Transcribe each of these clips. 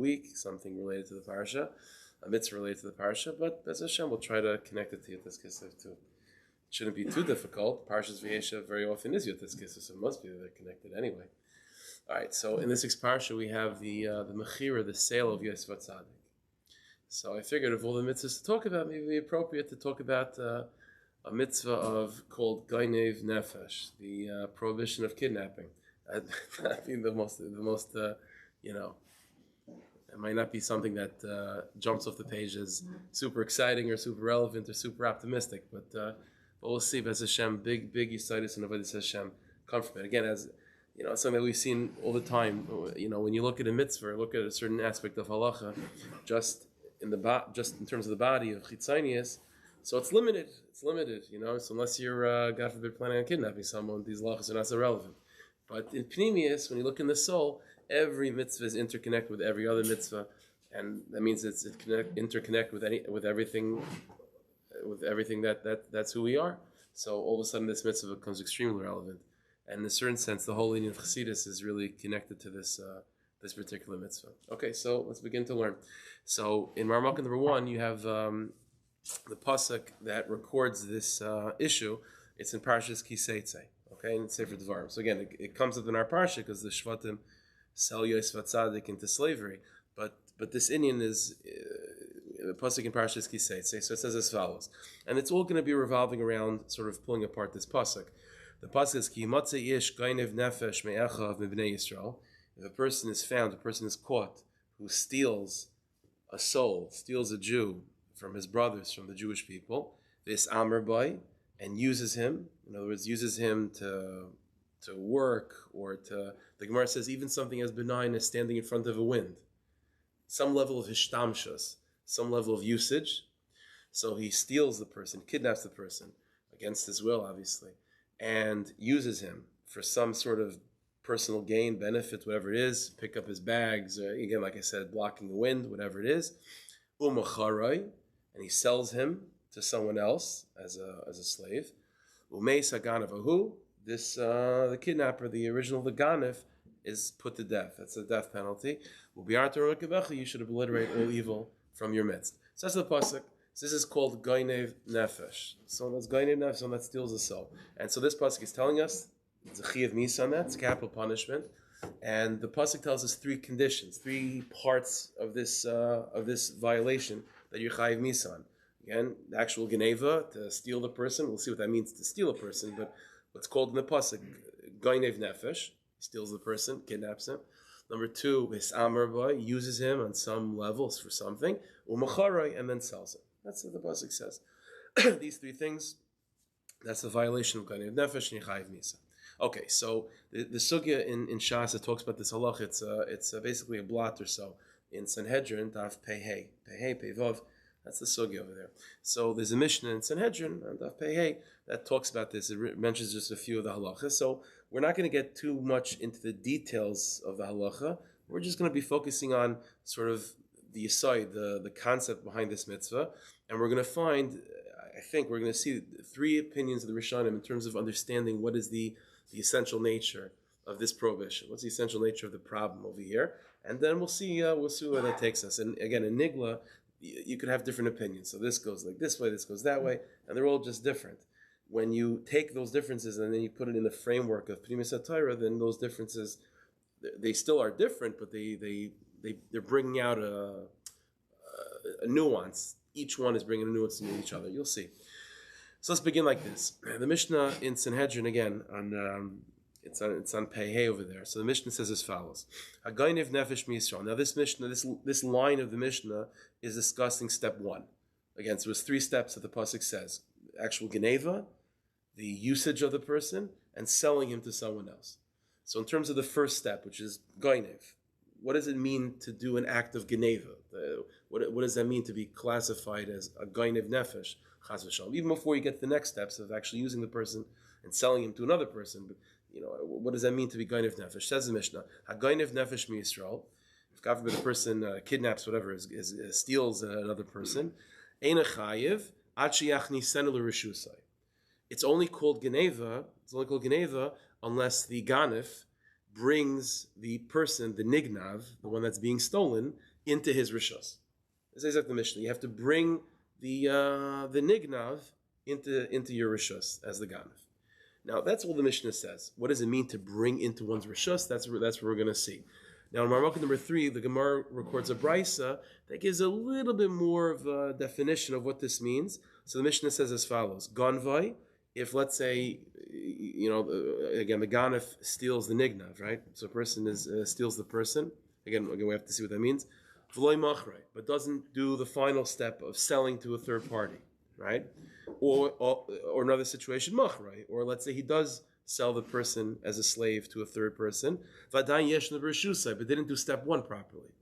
week, something related to the parsha, a mitzvah related to the parsha, but as Hashem will try to connect it to Yotis Kislev too. It shouldn't be too difficult. Parshas Vayeshev very often is Yotis Kislev, so it must be that they're connected anyway. All right, so in this week's parsha we have the mechira, the sale of Yosef Tzaddik. So I figured of all the mitzvahs to talk about, maybe it would be appropriate to talk about a mitzvah called Gainev Nefesh, the prohibition of kidnapping. That'd be the most it might not be something that jumps off the page as super exciting or super relevant or super optimistic, but we'll see. As Hashem, big Yisaitis and Avodas Hashem come from it. Again, as you know, something that we've seen all the time. You know, when you look at a mitzvah, look at a certain aspect of halacha, just in terms of the body of chitzonius. So it's limited. You know, so unless you're God forbid planning on kidnapping someone, these halachas are not so relevant. But in Pnimius, when you look in the soul, every mitzvah is interconnected with every other mitzvah, and that means it's interconnect with everything that's who we are. So all of a sudden, this mitzvah becomes extremely relevant, and in a certain sense, the whole lineage of Chassidus is really connected to this particular mitzvah. Okay, so let's begin to learn. So in Marmukah number 1, you have the pasuk that records this issue. It's in Parshas Kiseitze. Okay, and Sefer Devarim. So again, it comes up in our parsha because the Shvatim sell Yosef Tzaddik into slavery. But this Indian is pasuk in Parshas Kiseitze. So it says as follows, and it's all going to be revolving around sort of pulling apart this pasuk. The pasuk is Ki Yimatze Ish Gainev Nefesh Me'echav Mibnei Yisrael. If a person is found, a person is caught, who steals a soul, steals a Jew from his brothers, from the Jewish people, this Amr Bay, and uses him, in other words, uses him to work, or the Gemara says even something as benign as standing in front of a wind. Some level of hishtamshus, some level of usage. So he steals the person, kidnaps the person, against his will, obviously, and uses him for some sort of personal gain, benefit, whatever it is, pick up his bags, again, like I said, blocking the wind, whatever it is. Umacharai, and he sells him to someone else as a slave. Umeis haganavahu, this the kidnapper, the original the ganif, is put to death. That's a death penalty. You should obliterate all evil from your midst. So that's the pasuk. So this is called Gainev Nefesh. So that's Gainev Nefesh, someone that steals a soul. And so this pasuk is telling us it's a chiyav misa on that. It's capital punishment. And the pasuk tells us 3 conditions, 3 parts of this violation that you're chayav misa on. Again, the actual geneva, to steal the person. We'll see what that means to steal a person, but what's called in the pasuk, Gainev Nefesh, steals the person, kidnaps him. Number 2, his Amar Boy, uses him on some levels for something, Umacharai, and then sells him. That's what the pasuk says. These 3 things, that's the violation of Gainev Nefesh and Yechayiv Misa. Okay, so the sugya in Shas, it talks about this halach. It's basically a blot or so in Sanhedrin, Daf Pei Vav. That's the sugya over there. So there's a Mishnah in Sanhedrin, and Daf Pei that talks about this. It mentions just a few of the halachas. So we're not going to get too much into the details of the halacha. We're just going to be focusing on sort of the aside, the concept behind this mitzvah, and we're going to find, I think, we're going to see 3 opinions of the Rishonim in terms of understanding what is the essential nature of this prohibition. What's the essential nature of the problem over here? And then we'll see where that takes us. And again, in Nigla, you could have different opinions. So this goes like this way, this goes that way, and they're all just different. When you take those differences and then you put it in the framework of Pnimis HaTorah, then those differences, they still are different, but they're bringing out a nuance. Each one is bringing a nuance to each other. You'll see. So let's begin like this. The Mishnah in Sanhedrin, again, it's on Pei over there. So the Mishnah says as follows: Hagainev Nefesh Miyisrael. Now this Mishnah, this line of the Mishnah is discussing step 1. Again, so it's 3 steps that the pasuk says: actual geneva, the usage of the person, and selling him to someone else. So in terms of the first step, which is Gainev, what does it mean to do an act of geneva? What does that mean to be classified as a Gainev Nefesh? Chas v'shalom. Even before you get to the next steps of actually using the person and selling him to another person, but you know, what does that mean to be Gainev Nefesh? Says the Mishnah, Hagainev Nefesh Miyisrael. If God forbid a person kidnaps whatever, steals another person, Eina Chayiv Ad Sheyachnisenu L'Rishusai. It's only called geneva. It's only called geneva unless the ganif brings the person, the nignav, the one that's being stolen, into his rishos. This is like the Mishnah. You have to bring the nignav into your rishos as the ganav. Now that's what the Mishnah says. What does it mean to bring into one's rishos? That's what we're going to see. Now in Marmukah number 3, the Gemara records a brisa that gives a little bit more of a definition of what this means. So the Mishnah says as follows: Ganvai, if let's say, again the ganav steals the nignav, right? So a person steals the person. Again, we have to see what that means. V'loy machrei, but doesn't do the final step of selling to a third party, right? Or another situation, machrei, or let's say he does sell the person as a slave to a third person, but didn't do step 1 properly.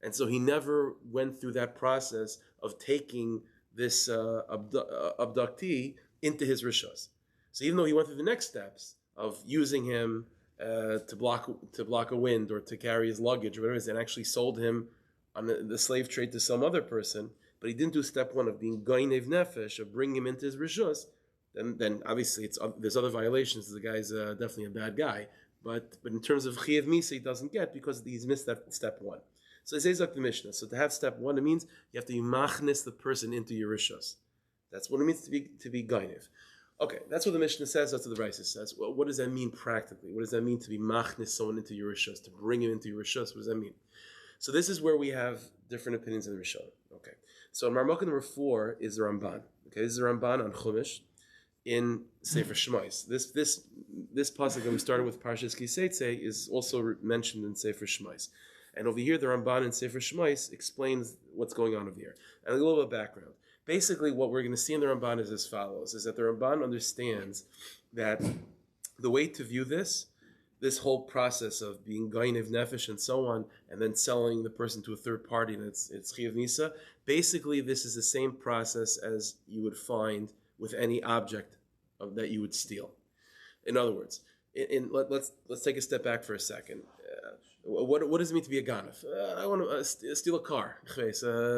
And so he never went through that process of taking this abductee into his rishos. So even though he went through the next steps of using him to block a wind or to carry his luggage or whatever it is, and actually sold him on the slave trade to some other person, but he didn't do step 1 of being goinev nefesh, of bringing him into his rishos, then obviously there's other violations. The guy's definitely a bad guy, but in terms of chiyuv misa, he doesn't get because he's missed that step 1. So it says like the Mishnah. So to have step 1, it means you have to machnis the person into your rishos. That's what it means to be goinev. Okay, that's what the Mishnah says. That's what the Raisa says. Well, what does that mean practically? What does that mean to be machnis someone into your rishos, to bring him into your rishos? What does that mean? So this is where we have different opinions in the Rishonim. Okay, so in Marmukah number 4 is the Ramban. Okay, this is the Ramban on Chumash in Sefer Shmais. This pasuk that we started with Parshas Kiseitze is also mentioned in Sefer Shmais. And over here, the Ramban in Sefer Shmais explains what's going on over here. And a little bit of background. Basically, what we're going to see in the Ramban is as follows, is that the Ramban understands that the way to view this whole process of being goinev nefesh and so on, and then selling the person to a third party, and it's chiyuv misa, basically this is the same process as you would find with any object that you would steal. In other words, let's take a step back for a second. What does it mean to be a ganav? I want to steal a car,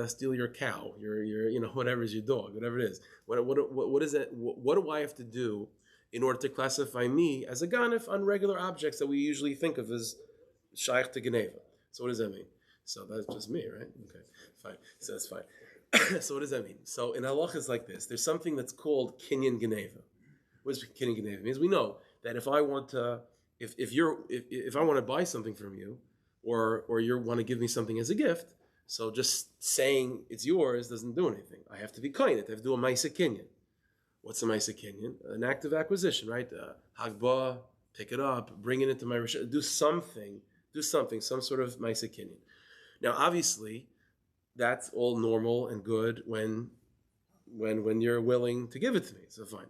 steal your cow, your whatever is your dog, whatever it is. What is that? What do I have to do in order to classify me as a ganav on regular objects that we usually think of as shaykh to geneva? So what does that mean? So that's just me, right? Okay, fine. So that's fine. So what does that mean? So in halacha it's like this. There's something that's called kinyan geneva. What does kinyan geneva mean? We know that if I want to, if I want to buy something from you, or you want to give me something as a gift, so just saying it's yours doesn't do anything. I have to be kind. I have to do a ma'aseh kinyan. What's a ma'aseh kinyan? An act of acquisition, right? Hagbah, pick it up, bring it into my rishon, do something, some sort of ma'aseh kinyan. Now, obviously, that's all normal and good when you're willing to give it to me. So fine.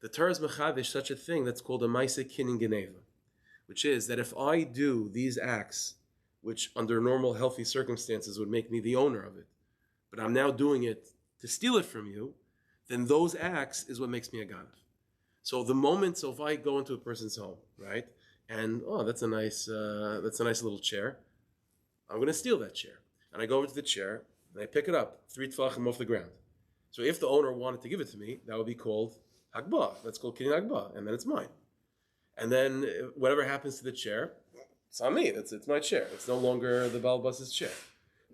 The Torah is mechadesh such a thing that's called a ma'aseh kinyan geneva, which is that if I do these acts, which under normal healthy circumstances would make me the owner of it, but I'm now doing it to steal it from you, then those acts is what makes me a ganav. So if I go into a person's home, right, and that's a nice little chair, I'm going to steal that chair, and I go over to the chair and I pick it up 3 tefachim off the ground. So if the owner wanted to give it to me, that would be called hagbah. That's called kinyan hagbah, and then it's mine. And then whatever happens to the chair, it's on me. It's my chair. It's no longer the Baal Bas's chair.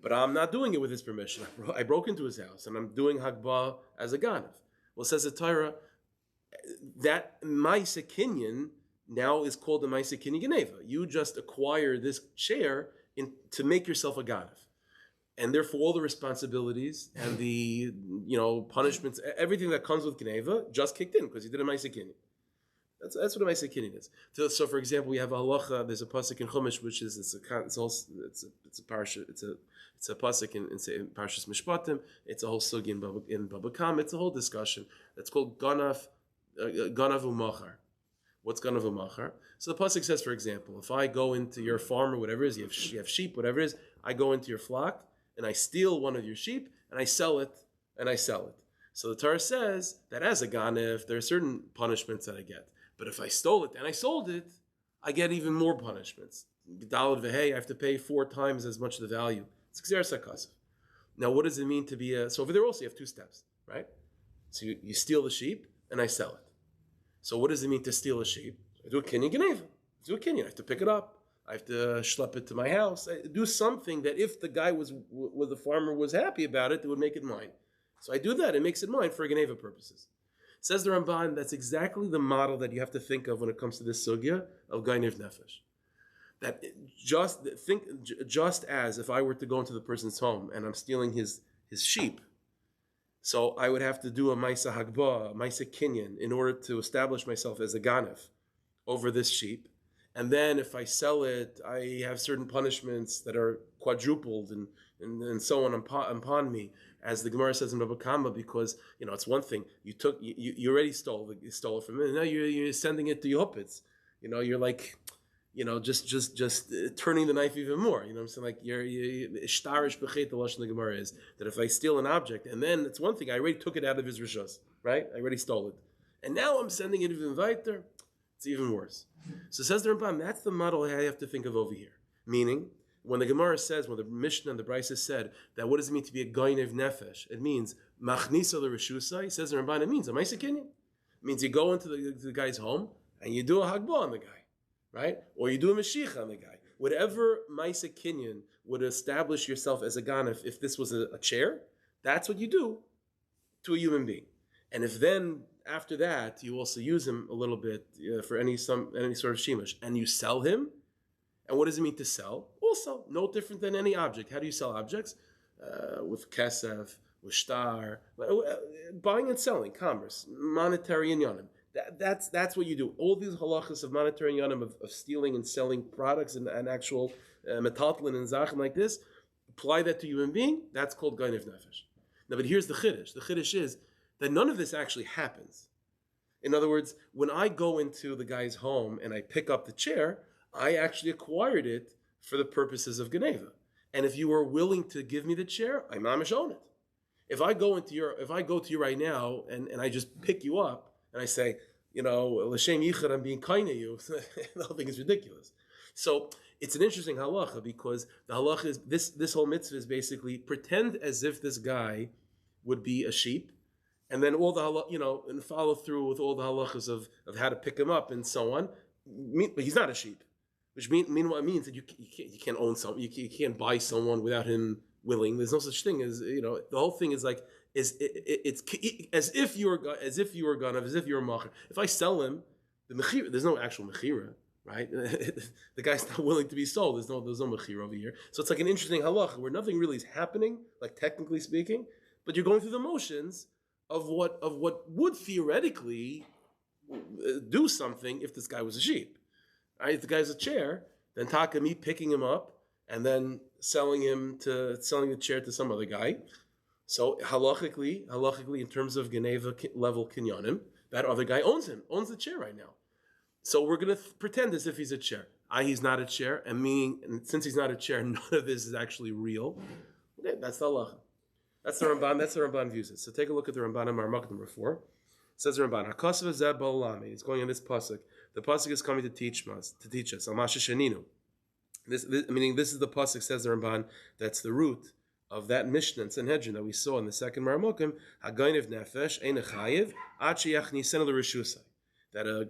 But I'm not doing it with his permission. I broke into his house, and I'm doing hagbah as a ganav. Well, says the Torah, that ma'aseh kinyan now is called the ma'aseh kinyan geneva. You just acquire this chair to make yourself a ganav. And therefore all the responsibilities and the punishments, everything that comes with geneva just kicked in because you did a ma'aseh kinyan. That's what a ma'aseh kinyan is. So, for example, we have a halacha. There's a pasuk in Chumash, which is it's a parsha. It's a pasuk in Parshas Mishpatim. It's a whole sugi in Baba Kam. It's a whole discussion. It's called ganav u'machar. What's ganav u'machar? So the pasuk says, for example, if I go into your farm or whatever it is, you have sheep, whatever it is, I go into your flock and I steal one of your sheep and I sell it. So the Torah says that as a ganav, there are certain punishments that I get. But if I stole it and I sold it, I get even more punishments. Dalad v'hei, I have to pay 4 times as much of the value. It's gzer sakasv. Now, what does it mean to be so over there also you have 2 steps, right? So you steal the sheep and I sell it. So what does it mean to steal a sheep? I do a kinyan geneva. I have to pick it up. I have to schlep it to my house. I do something that if the guy the farmer was happy about it, it would make it mine. So I do that. It makes it mine for Geneva purposes. Says the Ramban, that's exactly the model that you have to think of when it comes to this sugya of Gainev Nefesh. That just as if I were to go into the person's home and I'm stealing his sheep, so I would have to do a Maisa Hagbah, a Maisa Kinyan, in order to establish myself as a Ganef over this sheep. And then if I sell it, I have certain punishments that are quadrupled and so on upon me, as the Gemara says in Baba Kama, because it's one thing you already stole it from me, and now you're sending it to Yehupitz. You're like, just turning the knife even more. You know what I'm saying? Like ishtarish b'chet, the lashon the Gemara is that if I steal an object, and then it's one thing, I already took it out of his rishos, right? I already stole it, and now I'm sending it even weiter. It's even worse. So says the Rambam, that's the model I have to think of over here. Meaning, when the Gemara says, when the Mishnah and the Brisa said that what does it mean to be a Gainev Nefesh? It means machnisa l'reshusai. He says the Ramban, it means a Maisa Kinyan. It means you go into the guy's home and you do a Hagbah on the guy, right? Or you do a Mashiach on the guy. Whatever Maisa Kinyan would establish yourself as a Ganef, if this was a chair, that's what you do to a human being. And if then after that you also use him a little bit for any sort of shemush, and you sell him, and what does it mean to sell? Also, no different than any object. How do you sell objects? With kesef, with shtar, buying and selling, commerce, monetary inyanim. That's what you do. All these halachas of monetary inyanim, of stealing and selling products and actual metaltlin and zachem like this, apply that to human being. That's called Gainev Nefesh. Now, but here's the chiddush. The chiddush is that none of this actually happens. In other words, when I go into the guy's home and I pick up the chair, I actually acquired it for the purposes of Geneva. And if you are willing to give me the chair, I'm mamish own it. If I go to you right now and I just pick you up and I say, l'shem yichud, I'm being kind to you, the whole thing is ridiculous. So it's an interesting halacha, because the halacha is this whole mitzvah is basically pretend as if this guy would be a sheep, and then all the and follow through with all the halachas of how to pick him up and so on. But he's not a sheep, which means that you can't own someone, you can't buy someone without him willing. There's no such thing as the whole thing is like it's as if you were gonna, as if you're a macher. If I sell him, the mechira, there's no actual mechira, right? The guy's not willing to be sold. There's no mechira over here. So it's like an interesting halacha where nothing really is happening, like technically speaking, but you're going through the motions of what would theoretically do something if this guy was a sheep. Right? If the guy's a chair, then taka me picking him up and then selling the chair to some other guy. So halachically, in terms of Geneva level kinyanim, that other guy owns the chair right now. So we're going to pretend as if he's a chair. He's not a chair, and since he's not a chair, none of this is actually real. Okay, that's the halacha. That's the Ramban views it. So take a look at the Ramban in Marmak number 4. It says the Ramban, Hakasav zeh ba'olami. It's going in this pasuk. The pasuk is coming to teach us. Amasha sheninu. Meaning this is the pasuk, says the Ramban, that's the root of that Mishnah in Sanhedrin that we saw in the second Marmokim. Hagainev nefesh ein chayiv ad sheyachnisenu l'reshusai. That a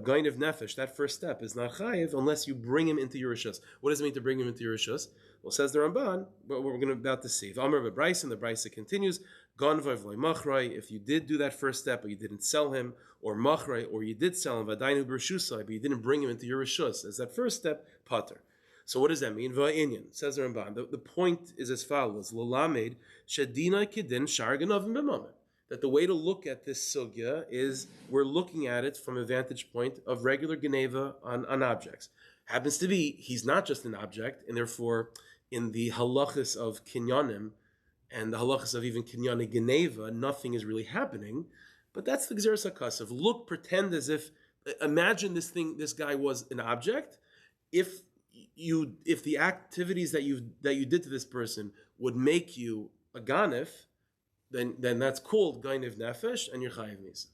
gainev nefesh, that first step, is not chayiv unless you bring him into your rishus. What does it mean to bring him into your rishus? Well, says the Ramban, what we're about to see. Amar b'Brisa, the Brisa continues, Ganvav loy machrai, if you did do that first step, but you didn't sell him, or machrai, or you did sell him, v'adainu b'reshusai, but you didn't bring him into your rishus, as that first step, pater. So what does that mean? Va'inyan, says the Ramban. The point is as follows: L'lamed shadina kidin shar ganavim b'mamen. That the way to look at this sugya is we're looking at it from a vantage point of regular geneva on objects. Happens to be he's not just an object, and therefore in the halachas of kinyanim and the halachas of even kinyani geneva, nothing is really happening. But that's the gzeres hakasav. Look, pretend as if, imagine this guy was an object. If the activities that you did to this person would make you a ganef, then that's called gainev nefesh, and you're chayiv misa.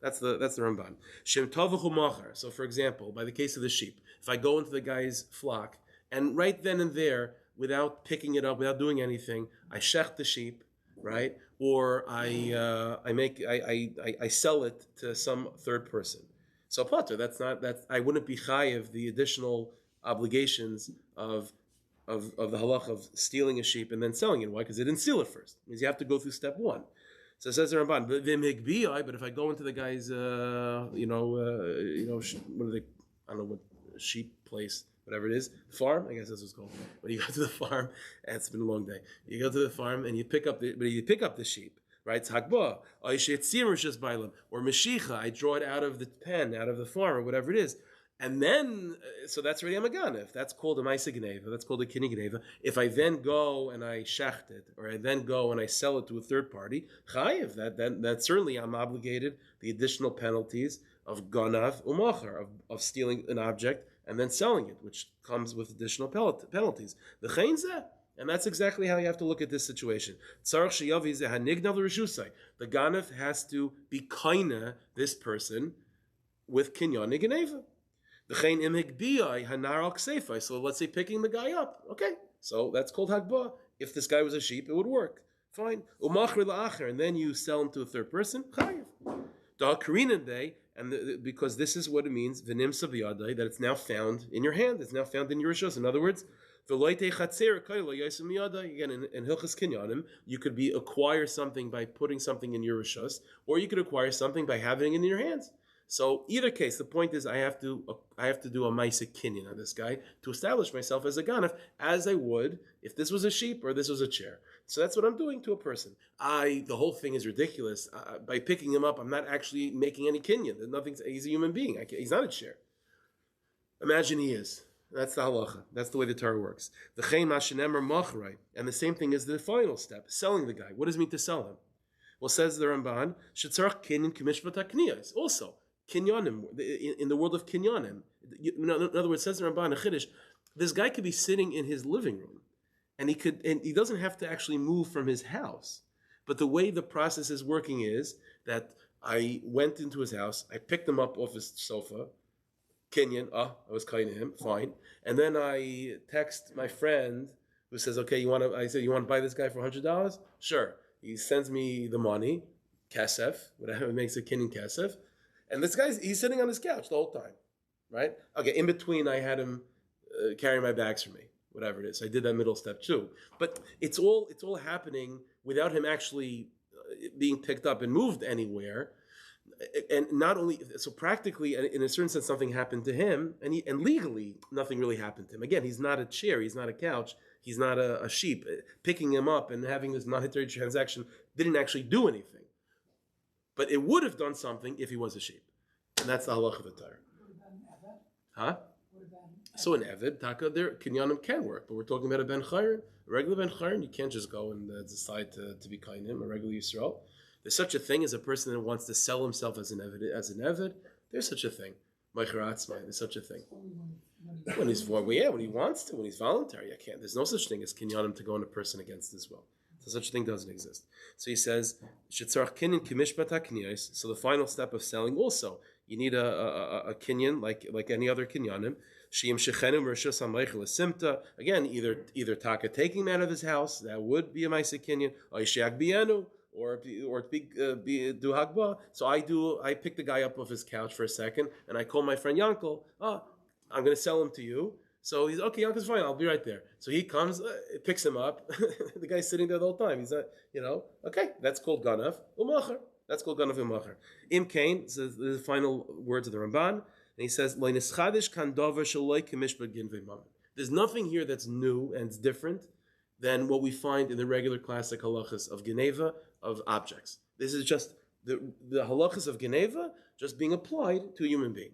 That's the Ramban. Shem tavachu machar. So, for example, by the case of the sheep, if I go into the guy's flock and right then and there, without picking it up, without doing anything, I shech the sheep, right? Or I sell it to some third person. So pater, I wouldn't be chayiv the additional obligations of the halach of stealing a sheep and then selling it. Why? Because they didn't steal it first. It means you have to go through step one. So it says the Ramban, but if I go into the guy's, what are they? I don't know what sheep place, whatever it is, farm. I guess that's what it's called. When you go to the farm, and it's been a long day. You go to the farm and you pick up the sheep. Right, it's hakba, or meshicha. I draw it out of the pen, out of the farm, or whatever it is, and then so that's already a maganef. That's called a ma'aseh geneva. That's called a kini geneva. If I then go and I shecht it, or I then go and I sell it to a third party, chayiv. That certainly I'm obligated the additional penalties of ganav u'machar, of stealing an object and then selling it, which comes with additional penalties. The cheinzeh. And that's exactly how you have to look at this situation. The Ganav has to be kaina this person with kinyan geneva. So let's say picking the guy up. Okay, so that's called hagbah. If this guy was a sheep, it would work. Fine. And then you sell him to a third person. Because this is what it means, that it's now found in your hand. It's now found in your rishos. In other words, again, in Hilchas Kinyanim, you could acquire something by putting something in your rishos, or you could acquire something by having it in your hands. So either case, the point is I have to do a ma'aseh kinyan on this guy to establish myself as a ganef, as I would if this was a sheep or this was a chair. So that's what I'm doing to a person. The whole thing is ridiculous. By picking him up, I'm not actually making any kinyan. He's a human being. He's not a chair. Imagine he is. That's the halacha. That's the way the Torah works. The chein mashenemer machrai, and the same thing is the final step, selling the guy. What does it mean to sell him? Well, says the Ramban, shetzarach kinyan k'mishpat hakniyos. Also, kinyanim in the world of kinyanim. In other words, says the Ramban, a chiddush, this guy could be sitting in his living room, and he doesn't have to actually move from his house. But the way the process is working is that I went into his house, I picked him up off his sofa. Kenyan, I was kind to him, fine. And then I text my friend who says, okay, you want to buy this guy for $100? Sure. He sends me the money, kesef, whatever makes a Kenyan kesef. And this he's sitting on his couch the whole time, right? Okay, in between I had him carry my bags for me, whatever it is. I did that middle step too. But it's all happening without him actually being picked up and moved anywhere. And not only so, practically, in a certain sense, something happened to him, and legally, nothing really happened to him. Again, he's not a chair, he's not a couch, he's not a sheep. Picking him up and having this monetary transaction didn't actually do anything, but it would have done something if he was a sheep, and that's the halach of the Torah. Huh? So an eved taka there kinyanim can work, but we're talking about a ben chayrin, a regular ben chayrin. You can't just go and decide to be kind to him, a regular Yisrael. There's such a thing as a person that wants to sell himself as an eved. There's such a thing. There's such a thing. When he wants to, when he's voluntary, I can't. There's no such thing as kinyanim to go on a person against his will. So such a thing doesn't exist. So he says, so the final step of selling also, you need a kinyan like any other kinyanim. Again, either taka taking him out of his house, that would be a ma'aseh kinyan, or do hagbah. So I pick the guy up off his couch for a second, and I call my friend Yankel. I'm going to sell him to you. So he's okay. Yankel's fine. I'll be right there. So he comes, picks him up. The guy's sitting there the whole time. He's not, okay. That's called ganav u'machar. That's called ganav u'machar. Im kain says the final words of the Ramban, and he says, there's nothing here that's new and different than what we find in the regular classic halachas of Geneva of objects. This is just the halachas of Geneva just being applied to a human being.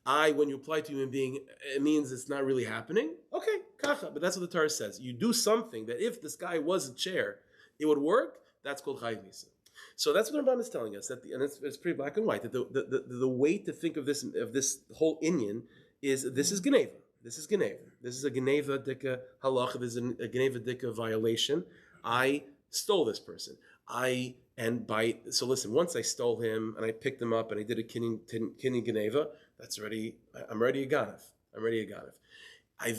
When you apply to a human being, it means it's not really happening. Okay, kacha, but that's what the Torah says. You do something that if this guy was a chair, it would work. That's called chayiv misa. So that's what the Ramban is telling us, and it's pretty black and white, that the way to think of this whole inyan is this is Geneva. This is Geneva. This is a Geneva dika halacha. This is a Geneva dika violation. I stole this person. So listen, once I stole him and I picked him up and I did a kinyan Geneva, I'm already a ganav. I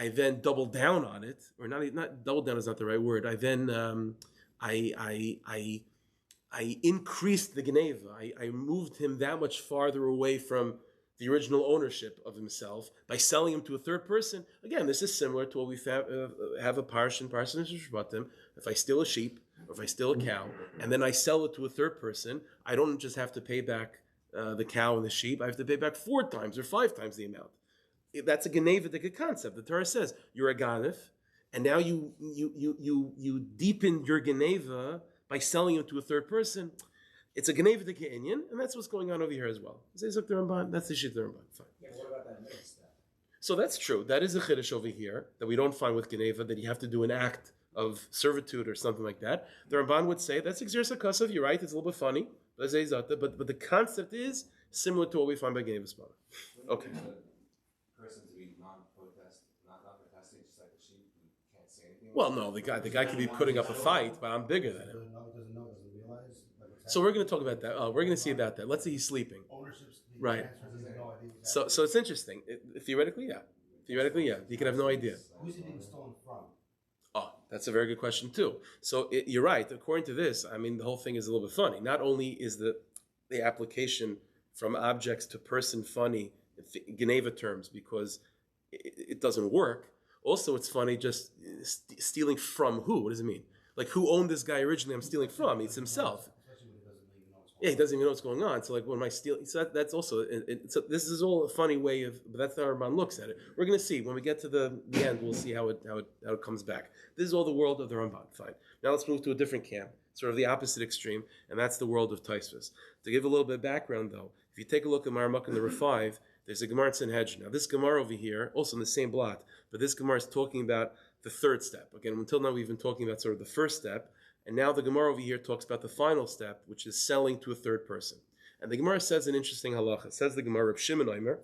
then double down on it, or not double down is not the right word. I increased the Geneva. I moved him that much farther away from the original ownership of himself by selling him to a third person. Again, this is similar to what we have a parsha in Shvatim. If I steal a sheep or if I steal a cow and then I sell it to a third person, I don't just have to pay back the cow and the sheep. I have to pay back 4 times or 5 times the amount. That's a Genevitic concept. The Torah says you're a Ganef, and now you deepen your Geneva by selling him to a third person. It's a Genevitic Inyan, and that's what's going on over here as well. That's the shit the Ramban. Fine. Yeah, what about that middle step? So that's true. That is a chiddush over here that we don't find with Geneva, that you have to do an act of servitude or something like that. The Ramban would say that's exersa kasav. You're right. It's a little bit funny, but the concept is similar to what we find by Geneva's Bana. Okay. Person to be not protesting, just like the sheep, who can't say anything. Well, no, the guy could be putting up a fight, but I'm bigger than him. So we're going to talk about that. We're going to see about that. Let's say he's sleeping. Right. So it's interesting. Theoretically, yeah. You can have no idea. Who's he being stolen from? Oh, that's a very good question too. So you're right. According to this, I mean, the whole thing is a little bit funny. Not only is the application from objects to person funny in Geneva terms because it doesn't work. Also, it's funny just stealing from who? What does it mean? Like, who owned this guy originally? I'm stealing from. It's himself. Yeah, he doesn't even know what's going on. So, like, what am I stealing? So that's also. So this is all a funny way of. But that's how our Ramban looks at it. We're going to see when we get to the end. We'll see how it comes back. This is all the world of the Ramban. Fine. Now let's move to a different camp, sort of the opposite extreme, and that's the world of Tosfos. To give a little bit of background, though, if you take a look at Maramuk in number 5, there's a Gemara in Sanhedrin. Now, this Gemara over here, also in the same blot, but this Gemara is talking about the third step. Again, until now we've been talking about sort of the first step. And now the Gemara over here talks about the final step, which is selling to a third person. And the Gemara says an interesting halacha. It says the Gemara, Reb Shimon Omer.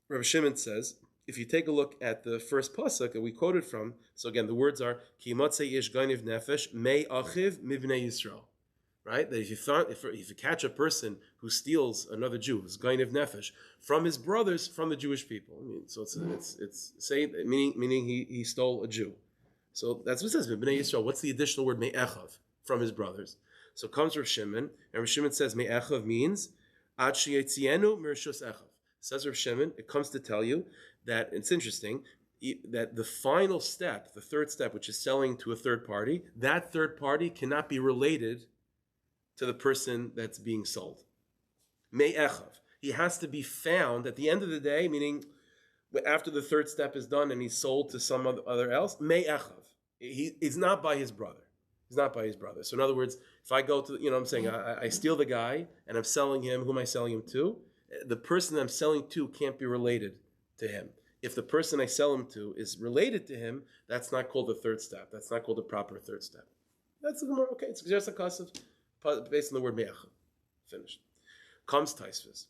Reb Shimon says, if you take a look at the first pasuk that we quoted from, so again, the words are, Ki motzei ish gainev nefesh, mei achiv mivnei Yisrael. Right? That if you catch a person who steals another Jew, who's gainev nefesh, from his brothers, from the Jewish people. I mean, so it's saying, meaning he stole a Jew. So that's what it says, B'nai Yisrael. What's the additional word, me'echav, from his brothers? So comes Rav Shimon, and Rav Shimon says, me'echav means, ad sheyetzienu mirshus echav. Says Rav Shimon, it comes to tell you that, it's interesting, that the final step, the third step, which is selling to a third party, that third party cannot be related to the person that's being sold. Me'echav. He has to be found at the end of the day, meaning after the third step is done and he's sold to some other else, me'echav. He's not by his brother. He's not by his brother. So in other words, if I go to, what I'm saying, I steal the guy and I'm selling him, who am I selling him to? The person I'm selling to can't be related to him. If the person I sell him to is related to him, that's not called the third step. That's not called the proper third step. That's the more, okay, it's just a concept based on the word me'echav. Finished. Comes Tosfos.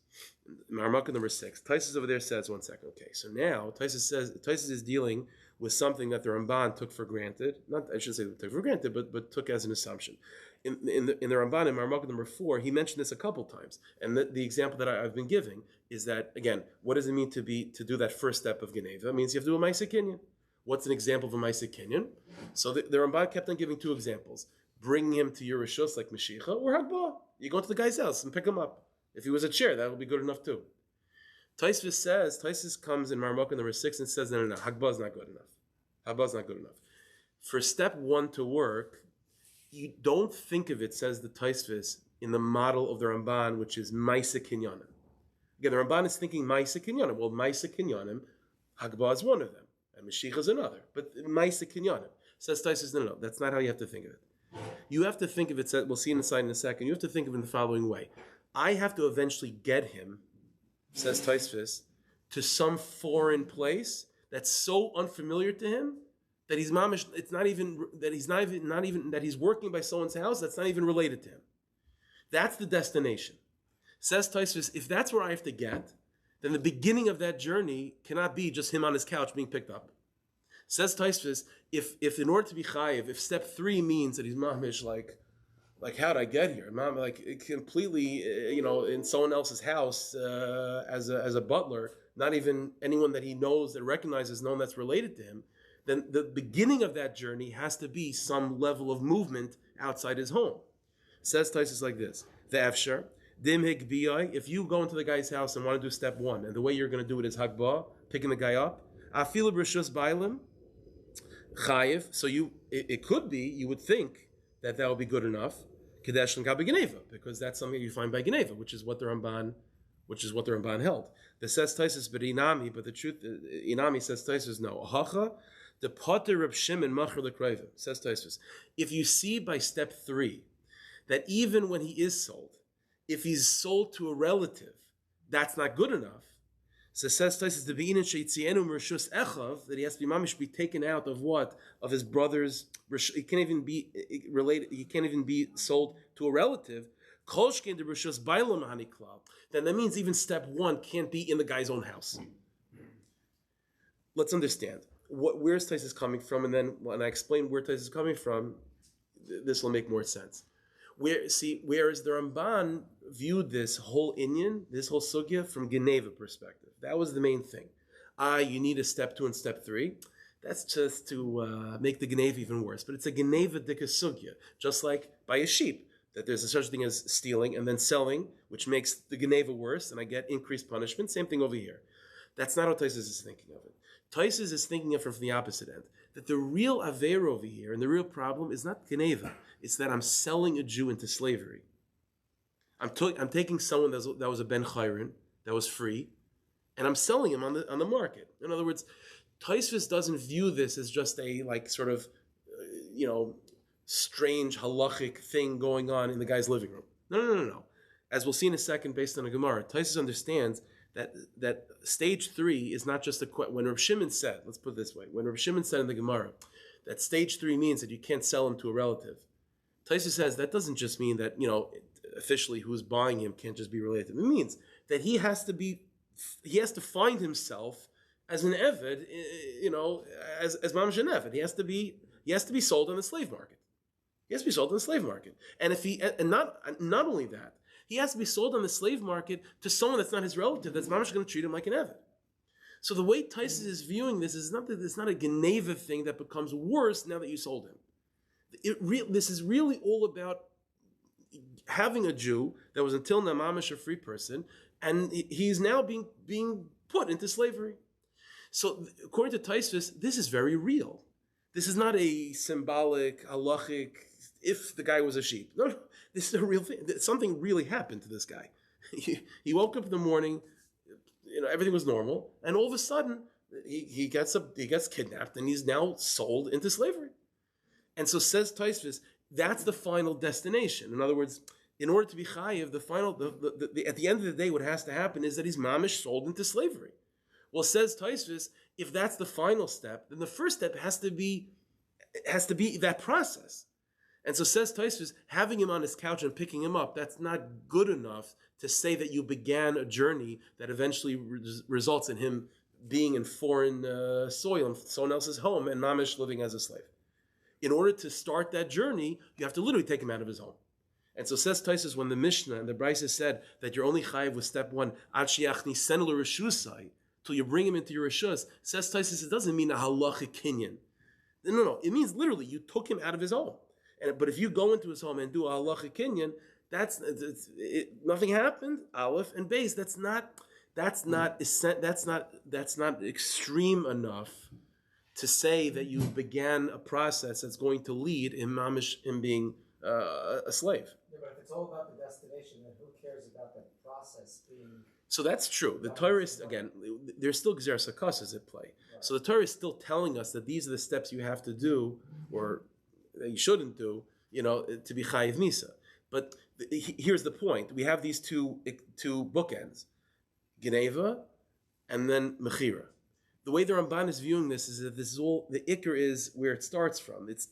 Maramaka number 6. Tosfos over there says, one second, okay, so now Tosfos is dealing with something that the Ramban took for granted. Not, I should say took for granted, but took as an assumption. In the Ramban, in Maramaka number 4, he mentioned this a couple times. And the example that I've been giving is that, again, what does it mean to do that first step of Geneva? It means you have to do a Maaseh Kinyan. What's an example of a Maaseh Kinyan? So the Ramban kept on giving 2 examples. Bringing him to your Rishus like Mashiach, or Hagbah. You go to the guy's house and pick him up. If he was a chair, that would be good enough too. Tosfos comes in Maramaka number 6 and says, no, Hagbah is not good enough. Hagbah is not good enough. For step 1 to work, you don't think of it, says the Tosfos, in the model of the Ramban, which is Maaseh Kinyanim. Again, the Ramban is thinking Maaseh Kinyanim. Well, Maaseh Kinyanim, Hagbah is one of them, and Mashiach is another. But Maaseh Kinyanim. Says Tosfos, no, that's not how you have to think of it. You have to think of it, we'll see inside in a second, you have to think of it in the following way. I have to eventually get him, says Tosfos, to some foreign place that's so unfamiliar to him that he's mamish. It's not even that he's working by someone's house. That's not even related to him. That's the destination. Says Tosfos, if that's where I have to get, then the beginning of that journey cannot be just him on his couch being picked up. Says Tosfos, if in order to be chayiv, if step 3 means that he's mamish like how'd I get here? Mom, like completely, in someone else's house as a butler, not even anyone that he knows, that recognizes, known that's related to him, then the beginning of that journey has to be some level of movement outside his home. Says Tosfos like this: the Efshar Dim higbiai. If you go into the guy's house and want to do step 1, and the way you're going to do it is hagbah, picking the guy up. Afilu b'rishus bailim chayiv. So it could be, you would think that would be good enough. Kadesh l'kabe geneva, because that's something you find by geneva, which is what the Ramban held. The says Taisus, but Inami, but the truth, Inami says Taisus, no. Ahacha, the potter Reb Shimon machar l'krayvim, says Taisus. If you see by step 3 that even when he is sold, if he's sold to a relative, that's not good enough. So says Taisus, the beinin sheitzienu mershus echav, that he has to be mamish, be taken out of what? Of his brother's. He can't even be related. He can't even be sold to a relative. Kolshkin de rishus bailam haniklau. Then that means even step 1 can't be in the guy's own house. Let's understand where's Taisus coming from, and then when I explain where Taisus is coming from, this will make more sense. Whereas the Ramban viewed this whole inyan, this whole sugya, from Geneva perspective. That was the main thing. You need a step 2 and step 3. That's just to make the Geneva even worse. But it's a Geneva dika sugya, just like by a sheep, that there's a such thing as stealing and then selling, which makes the Geneva worse, and I get increased punishment. Same thing over here. That's not how Taisus is thinking of it. Taisus is thinking of it from the opposite end. That the real aver over here, and the real problem is not Geneva. It's that I'm selling a Jew into slavery. I'm taking someone that was a ben chayrin, that was free, and I'm selling him on the market. In other words, Taisus doesn't view this as just a strange halachic thing going on in the guy's living room. No. As we'll see in a second, based on the Gemara, Taisus understands that stage 3 is not just when Reb Shimon said, let's put it this way, when Reb Shimon said in the Gemara that stage 3 means that you can't sell him to a relative, Taisus says that doesn't just mean that, officially who's buying him can't just be related. It means that he has to find himself as an eved, as mamash an eved. He has to be sold on the slave market. He has to be sold on the slave market. And not only that, he has to be sold on the slave market to someone that's not his relative, that's mamash going to treat him like an eved. So the way Taisus is viewing this is not that it's not a Geneva thing that becomes worse now that you sold him. This is really all about having a Jew that was until now mamash a free person, and he's now being put into slavery. So according to Taisus, this is very real. This is not a symbolic, halachic, if the guy was a sheep. No, this is a real thing. Something really happened to this guy. He woke up in the morning, everything was normal, and all of a sudden he gets kidnapped, and he's now sold into slavery. And so says Taisus, that's the final destination. In other words, in order to be chayiv, at the end of the day, what has to happen is that he's mamish sold into slavery. Well, says Taisus, if that's the final step, then the first step has to be that process. And so says Taisus, having him on his couch and picking him up, that's not good enough to say that you began a journey that eventually results in him being in foreign soil, in someone else's home, and mamish living as a slave. In order to start that journey, you have to literally take him out of his home. And so says Taisus, when the Mishnah and the Brisa said that you're only chayiv with step 1, ad shiachni senel reshusai, till you bring him into your reshus, says Taisus, it doesn't mean a halachic kinyan. No. It means literally you took him out of his home. But if you go into his home and do a halachic kinyan, nothing happened. Aleph and Beis. That's not extreme enough to say that you began a process that's going to lead in mamish in being a slave. Yeah, but if it's all about the destination, then who cares about the process being? So that's true. The Torah is, again, there's still Gzeras HaKasas at play. Right. So the Torah is still telling us that these are the steps you have to do, or that you shouldn't do, to be chayiv misa. But here's the point: we have these two bookends, Geneva, and then Mechira. The way the Ramban is viewing this is that this is all, the Iker is where it starts from. It's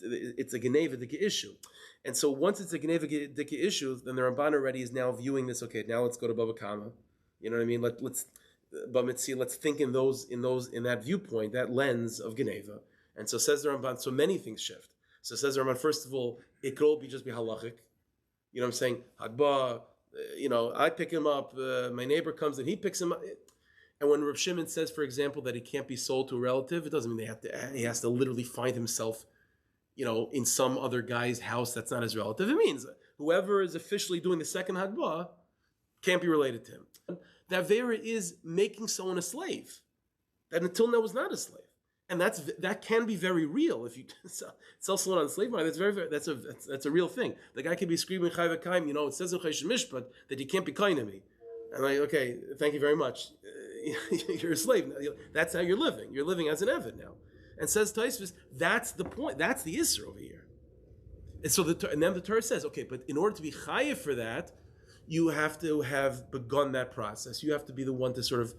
a Geneva Dika issue. And so once it's a Geneva Dika issue, then the Ramban already is now viewing this, okay, now let's go to Baba Kama. You know what I mean? Let's think in that viewpoint, that lens of Geneva. And so says the Ramban, so many things shift. So says the Ramban, first of all, it could all just be halachic. You know what I'm saying? Hagbah, I pick him up, my neighbor comes and he picks him up. And when Reb Shimon says, for example, that he can't be sold to a relative, it doesn't mean he has to literally find himself, in some other guy's house that's not his relative. It means whoever is officially doing the second Hagbah, can't be related to him. The Avera is making someone a slave that until now was not a slave. And that can be very real. If you sell someone on the slave market, that's a real thing. The guy can be screaming chai v'kaim, it says in Choshen Mishpat that you can't be kind to me. I'm like, okay, thank you very much. You're a slave. That's how you're living. You're living as an Eved now. And says Tosfos, that's the point. That's the Isser over here. And so and then the Torah says, okay, but in order to be chayiv for that, you have to have begun that process. You have to be the one to sort of,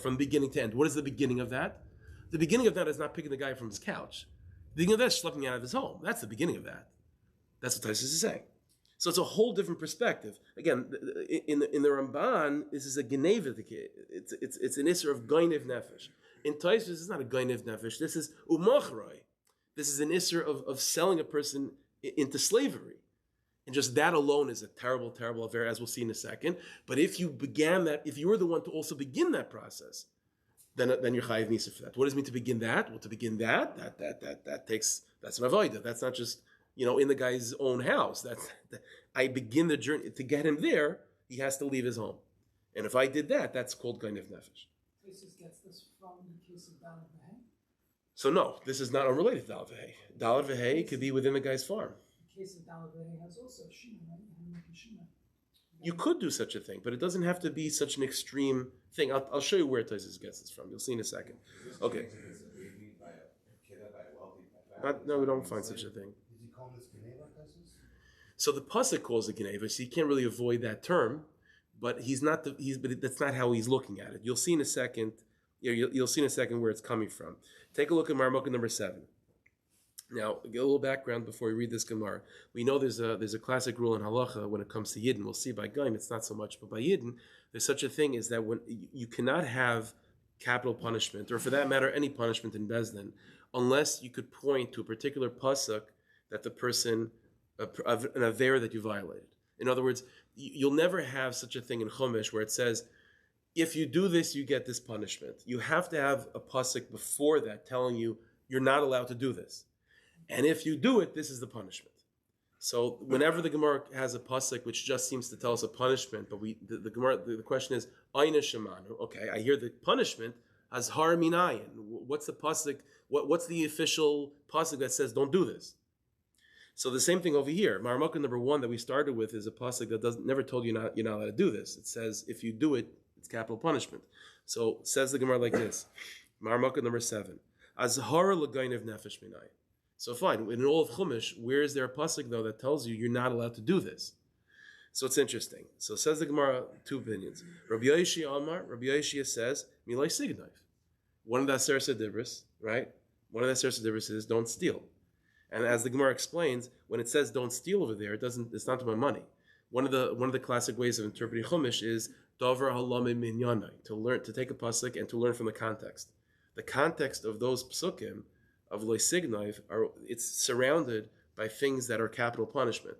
from beginning to end. What is the beginning of that? The beginning of that is not picking the guy from his couch. The beginning of that is schlepping out of his home. That's the beginning of that. That's what Tosfos is saying. So it's a whole different perspective. Again, in the Ramban, this is a geneva. It's an isser of gainev nefesh. In Tosfos, this is not a gainev nefesh. This is umachroi. This is an isser of selling a person into slavery. And just that alone is a terrible, terrible affair, as we'll see in a second. But if you began that, if you were the one to also begin that process, then you're chayiv misa for that. What does it mean to begin that? Well, to begin that's an avodah. That's not just in the guy's own house. I begin the journey to get him there. He has to leave his home, and if I did that, that's called gainev nefesh. This gets this from the case of Dalet V'Hei? So no, this is not unrelated to Dalet V'Hei. Dalet V'Hei could be within the guy's farm. The case of Dalet V'Hei has also Shina, right? You could do such a thing, but it doesn't have to be such an extreme thing. I'll show you where Tosfos gets this from. You'll see in a second. Okay. No, we don't find such a thing. Did you call this Geneva, Tosfos? So the pasuk calls it Geneva, so you can't really avoid that term, but but that's not how he's looking at it. You'll see in a second. You'll see in a second where it's coming from. Take a look at Marmukah number 7. Now, get a little background before we read this Gemara. We know there's a classic rule in halacha when it comes to Yidden. We'll see by Gaim, it's not so much, but by Yidden, there's such a thing is that when you cannot have capital punishment, or for that matter, any punishment in Bezdin, unless you could point to a particular pasuk that the person, an avera that you violated. In other words, you'll never have such a thing in Chumash where it says, if you do this, you get this punishment. You have to have a pasuk before that telling you you're not allowed to do this. And if you do it, this is the punishment. So whenever the Gemara has a pasuk which just seems to tell us a punishment, but the Gemara, the question is, Aina Shemanu. Okay, I hear the punishment as har minayin. What's the pasuk? What's the official pasuk that says don't do this? So the same thing over here. Marmukah number 1 that we started with is a pasuk that never told you you're not allowed to do this. It says if you do it, it's capital punishment. So says the Gemara like this. Marmukah number 7. Azhara l'gainev nefesh minayin. So fine, in all of Chumash, where is there a pasuk though that tells you you're not allowed to do this? So it's interesting. So says the Gemara, 2 opinions. Rabbi Yoshia says, Milay Signaiv. One of the Aser Sedibris, right? One of the Aser Sedibris is don't steal. And as the Gemara explains, when it says don't steal over there, it's not about money. One of the classic ways of interpreting Chumash is Dover Halamim Minyanai, to take a pasuk and to learn from the context. The context of those psukim of Leisignav it's surrounded by things that are capital punishment.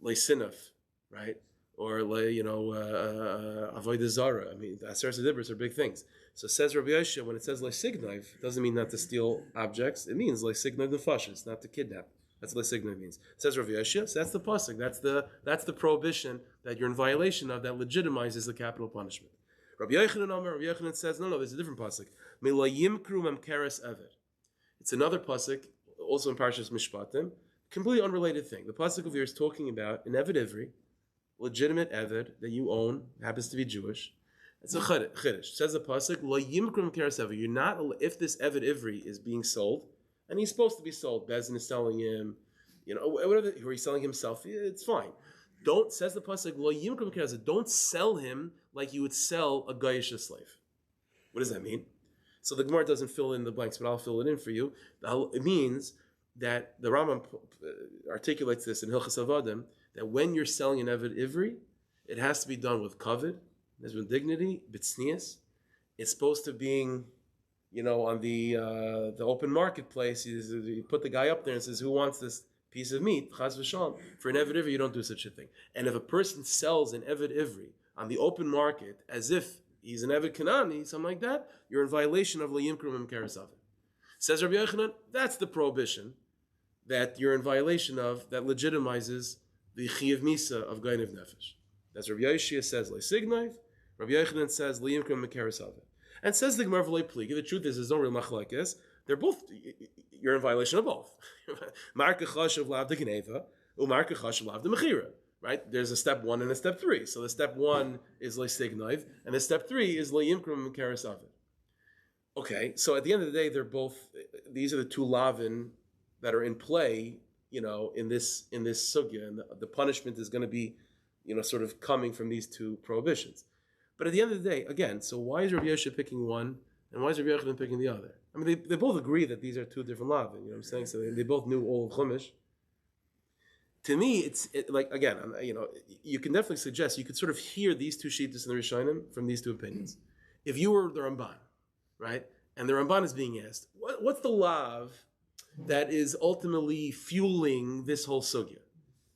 Leisinaf, right? Or Avodah Zara. I mean, the Aser Sedibros are big things. So says Rabbi Yosha, when it says Leisignav, it doesn't mean not to steal objects. It means Leisignav nefashos, not to kidnap. That's what Leisignav means. It says Rabbi Yosha, so that's the pasuk. That's the prohibition that you're in violation of that legitimizes the capital punishment. Rabbi Yochanan says, no, there's a different pasuk. Milayimkru memkeres eved. It's another pasuk, also in Parshas Mishpatim, completely unrelated thing. The pasuk over here is talking about an Eved Ivri, legitimate Eved that you own, happens to be Jewish. It's a chiddush. Says the pasuk, Lo yimkrum keres Eved. You're not, if this Eved Ivri is being sold, and he's supposed to be sold, Bezin is selling him, whatever, or he's selling himself, it's fine. Says the pasuk, Lo yimkrum keres Eved. Don't sell him like you would sell a Goyish slave. What does that mean? So the Gemara doesn't fill in the blanks, but I'll fill it in for you. It means that the Rambam articulates this in Hilchas Avadim, that when you're selling an Eved Ivri, it has to be done with kavod, there's with dignity, b'tznius. It's supposed to being, on the open marketplace, you put the guy up there and says, who wants this piece of meat? Chas v'shalom. For an Eved Ivri, you don't do such a thing. And if a person sells an Eved Ivri on the open market as if he's an Eved Kanani, something like that, you're in violation of L'yimkrum Memkeres Aved. Says Rabbi Yochanan, that's the prohibition that you're in violation of that legitimizes the Chiyav Misa of Gainev Nefesh. As Rabbi Yoshia says, Leisignov, Rabbi Yochanan says, Liyimkrim Mekeres Aved. And says the Gemara V'lei Pligi, the truth is, there's no real machlekes. They're both, you're in violation of both. Marka Chashav Lav de Geneva, Umarka Chashav Lav de Mechira. Right? There's a step 1 and a step 3. So the step 1 is Leisignov, and the step 3 is Liyimkrim Mekeres Aved. Okay, so at the end of the day, they're both, these are the two lavin that are in play, in this sugya, and the punishment is going to be, sort of coming from these two prohibitions. But at the end of the day, again, so why is Rabbi Yosha picking one, and why is Rabbi Yochanan picking the other? I mean, they both agree that these are two different lavin, you know what I'm saying? So they both knew all of Chumash. To me, again, you can definitely suggest, you could sort of hear these two shittas in the Rishonim from these two opinions. If you were the Ramban, right? And the Ramban is being asked, what's the lav that is ultimately fueling this whole sugya?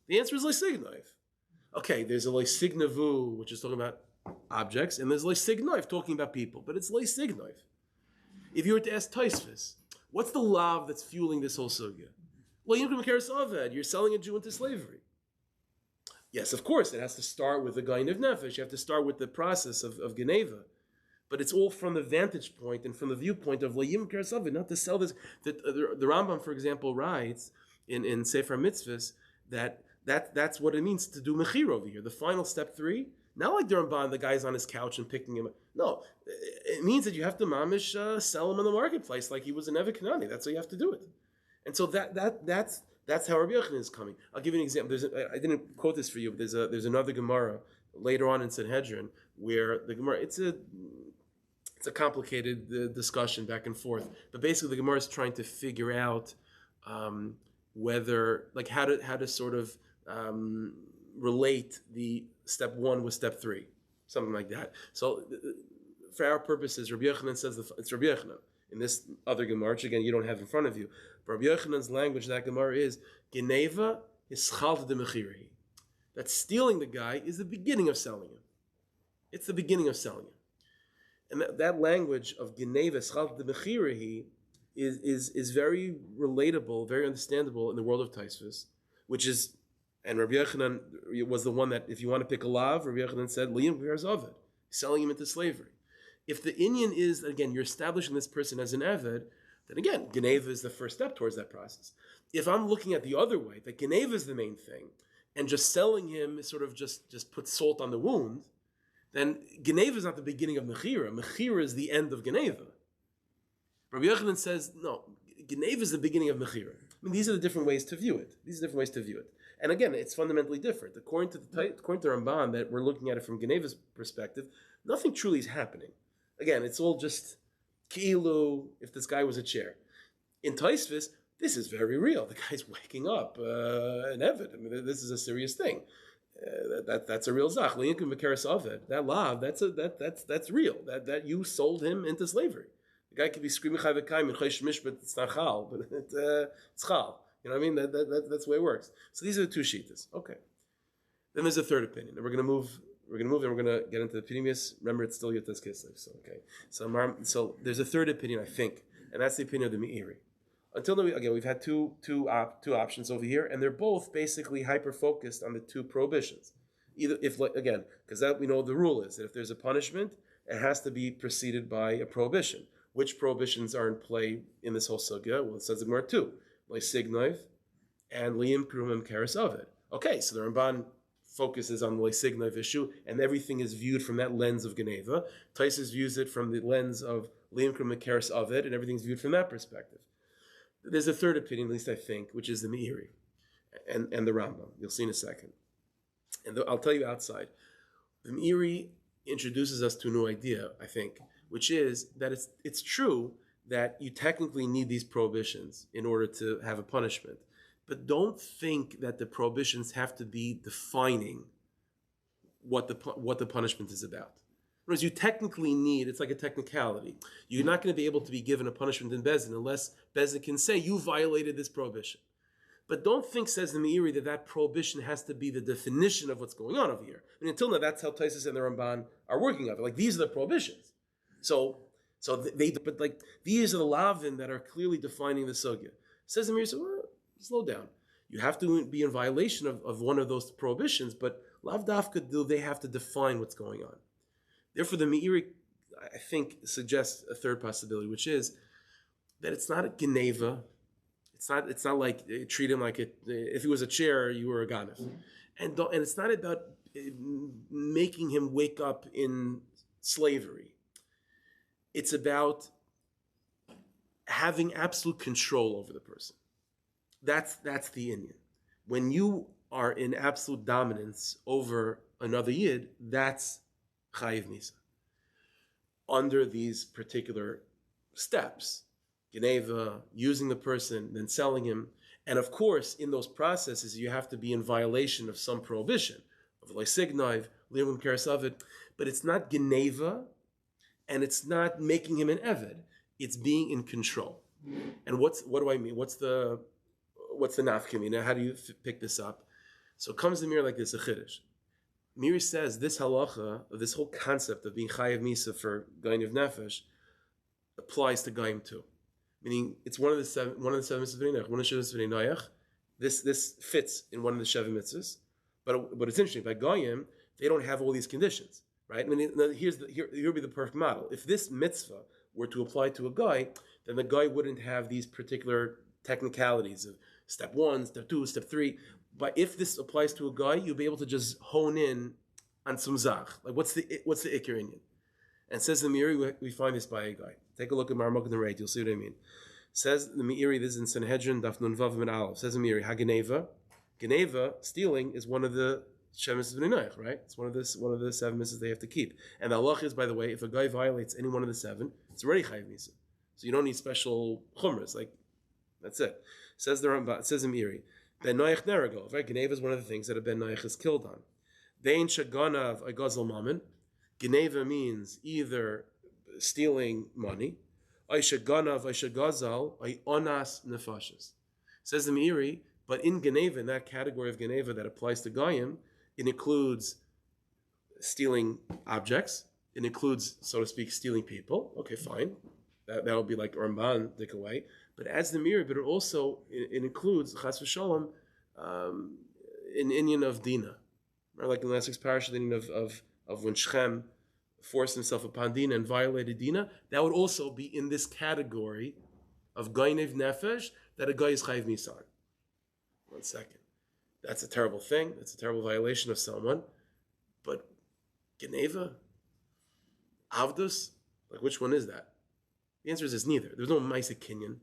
The answer is Leisignov. Okay, there's a Leisignavu, which is talking about objects, and there's Leisignov talking about people, but it's Leisignov. If you were to ask Tosfos, what's the lav that's fueling this whole sugya? Well, you're selling a Jew into slavery. Yes, of course, it has to start with the Gain of Nefesh. You have to start with the process of Geneva. But it's all from the vantage point and from the viewpoint of Layim Keresavid, not to sell this. The Rambam, for example, writes in Sefer Mitzvahs that's what it means to do Mechir over here. The final step 3, not like the Ramban, the guy's on his couch and picking him up. No, it means that you have to mamish sell him in the marketplace like he was an Eved Kanani. That's how you have to do it. And so that's how Rabbi Yochanan is coming. I'll give you an example. I didn't quote this for you, but there's another Gemara later on in Sanhedrin where the Gemara, it's a complicated discussion back and forth, but basically the Gemara is trying to figure out whether, like, how to sort of relate the step 1 with step 3, something like that. So for our purposes, Rabbi Yochanan says it's Rabbi Yochanan. In this other Gemara, which again you don't have in front of you, but Rabbi Yochanan's language, that Gemara is Geneva ischalt de mechiri. That stealing the guy is the beginning of selling him. It's the beginning of selling him. And that language of Geneva ischalt de mechiri is very relatable, very understandable in the world of Tosfos, which is, and Rabbi Yochanan was the one that, if you want to pick a lav, Rabbi Yochanan said, Liyim v'yarz Oved, selling him into slavery. If the Inyan is, again, you're establishing this person as an Eved, then again, Geneva is the first step towards that process. If I'm looking at the other way, that Geneva is the main thing, and just selling him is sort of just puts salt on the wound, then Geneva is not the beginning of Mechira. Mechira is the end of Geneva. Rabbi Yochanan says, no, Geneva is the beginning of Mechira. I mean, these are the different ways to view it. And again, it's fundamentally different. According to Ramban, that we're looking at it from Geneva's perspective, nothing truly is happening. Again, it's all just ki'ilu, if this guy was a chair. In Tosfos, this is very real. The guy's waking up an Eved. I mean, this is a serious thing. That's a real zach. That lav, that's real. That you sold him into slavery. The guy could be screaming chayvekayim and chayshmish, but it's not chal, but it's chal. You know what I mean? That's the way it works. So these are the two shittas. Okay. Then there's a third opinion, and we're going to move and we're going to get into the Pinimis. Remember, it's still Yotas Kislev. So okay. So there's a third opinion, I think, and that's the opinion of the Meiri. Until now, again, we've had two options over here, and they're both basically hyper focused on the two prohibitions. Either because that we know the rule is that if there's a punishment, it has to be preceded by a prohibition. Which prohibitions are in play in this whole sugya? Well, it says the Gemara 2, Leisignov and Liyim Krumim Keres Aved. Okay, so the Ramban focuses on the Leisignov issue, and everything is viewed from that lens of Geneva. Tosfos views it from the lens of Liyim Krumim Keres Aved, and everything's viewed from that perspective. There's a third opinion, at least I think, which is the Meiri and the Rambam. You'll see in a second. And I'll tell you outside. The Meiri introduces us to a new idea, I think, which is that it's true that you technically need these prohibitions in order to have a punishment. But don't think that the prohibitions have to be defining what the punishment is about. Whereas you technically need, it's like a technicality. You're not going to be able to be given a punishment in Bezdin unless Bezdin can say you violated this prohibition. But don't think, says the Meiri, that prohibition has to be the definition of what's going on over here. I mean, until now, that's how Tosfos and the Ramban are working on it. Like, these are the prohibitions. So these are the lavin that are clearly defining the sugya. Says the Meiri, well, slow down. You have to be in violation of one of those prohibitions, but Lav dafka do they have to define what's going on. Therefore, the Meiri, I think, suggests a third possibility, which is that it's not a geneva. It's not like treat him like it. If he was a chair, you were a ganef, and it's not about making him wake up in slavery. It's about having absolute control over the person. That's the Indian. When you are in absolute dominance over another yid, that's chayiv misa. Under these particular steps, geneva, using the person, then selling him, and of course, in those processes, you have to be in violation of some prohibition of leisigniv, lirum kerasavid, but it's not geneva, and it's not making him an eved. It's being in control. And what do I mean? What's the nafkamina? How do you pick this up? So it comes to Mir like this, a chiddush. Mir says this halacha, this whole concept of being chayav misa for gain of nefesh, applies to gaim too. Meaning it's one of the seven mitzvahs v'neiach, one of the mitzvahs v'neiach. This fits in one of the seven mitzvahs, but it's interesting. By gaim, they don't have all these conditions, right? I mean, here would be the perfect model. If this mitzvah were to apply to a guy, then the guy wouldn't have these particular technicalities of step 1, step 2, step 3. But if this applies to a guy, you'll be able to just hone in on some zach. Like what's the ikar inyan? And says the Meiri, we find this by a guy. Take a look at Marmuk and the Rate, you'll see what I mean. Says the Meiri, this is in Sanhedrin, Daf Nun Vav and Aleph. Says the Meiri, Hageneva. Geneva, stealing, is one of the Shemis of V'neinayach, right? It's one of the seven mitzvahs they have to keep. And the halach is, by the way, if a guy violates any one of the seven, it's already chayiv misa. So you don't need special chumras. Like that's it. Says the Rambam. Says the Meiri, Ben Noach Neragov. Right? Geneva is one of the things that a Ben Noach is killed on. Vein shaganav agazel mammon. Geneva means either stealing money. Aisha ganav, aisha gazal, ay onas nefashis. Says the Meiri, but in Geneva, in that category of Geneva that applies to Goyim, it includes stealing objects. It includes, so to speak, stealing people. Okay, fine. That would be like Ramban, dik away. But as the Meiri, but it includes, chas v'shalom, an inyan of Dina. Or like in the last week's parasha, the inyan of when Shechem forced himself upon Dina and violated Dina. That would also be in this category of Gainev Nefesh that a guy is chayiv misan. 1 second. That's a terrible thing. That's a terrible violation of someone. But Geneva? Avdus? Like which one is that? The answer is neither. There's no Maisa Kinyan.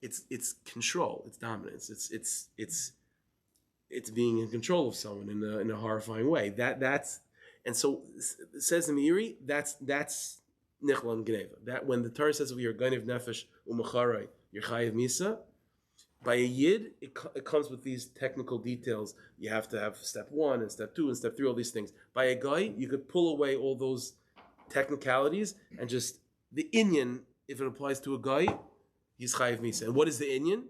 It's control. It's dominance. It's being in control of someone in a horrifying way. That's and so it says in Meiri, that's Nichlan Geneva. That when the Torah says we are Gainev Nefesh Umacharai, you're Chayiv Misa. By a Yid, it comes with these technical details. You have to have step 1 and step 2 and step 3, all these things. By a guy, you could pull away all those technicalities and just the inyan, if it applies to a guy, he's chayiv misa. And what is the inyan?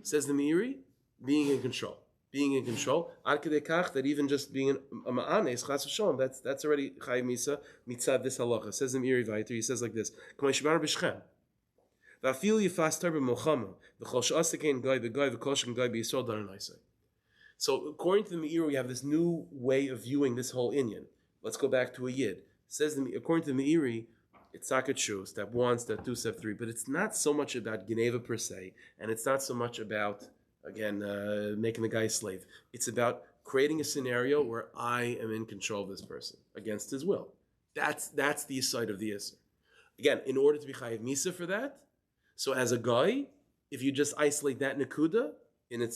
Says the Meiri, being in control. Being in control. Ad kedei kach, that even just being a ma'anes, chas v'shalom, that's already chayiv misa, mitzad this halacha. Says the Meiri Vayter, he says like this, K'may shemar b'shchem. V'afil yifas tarbe mochama, v'chol she'asekein guy b'guy, v'kol she'ken guy b'yisrael daranayse. So according to the Meiri, we have this new way of viewing this whole inyan. Let's go back to a Yid. Says according to the Meiri, it's true, step 1, step 2, step 3, but it's not so much about Geneva per se, and it's not so much about, again, making the guy a slave. It's about creating a scenario where I am in control of this person against his will. That's the side of the Yisr. Again, in order to be Chayiv Misa for that, so as a guy, if you just isolate that Nakuda in an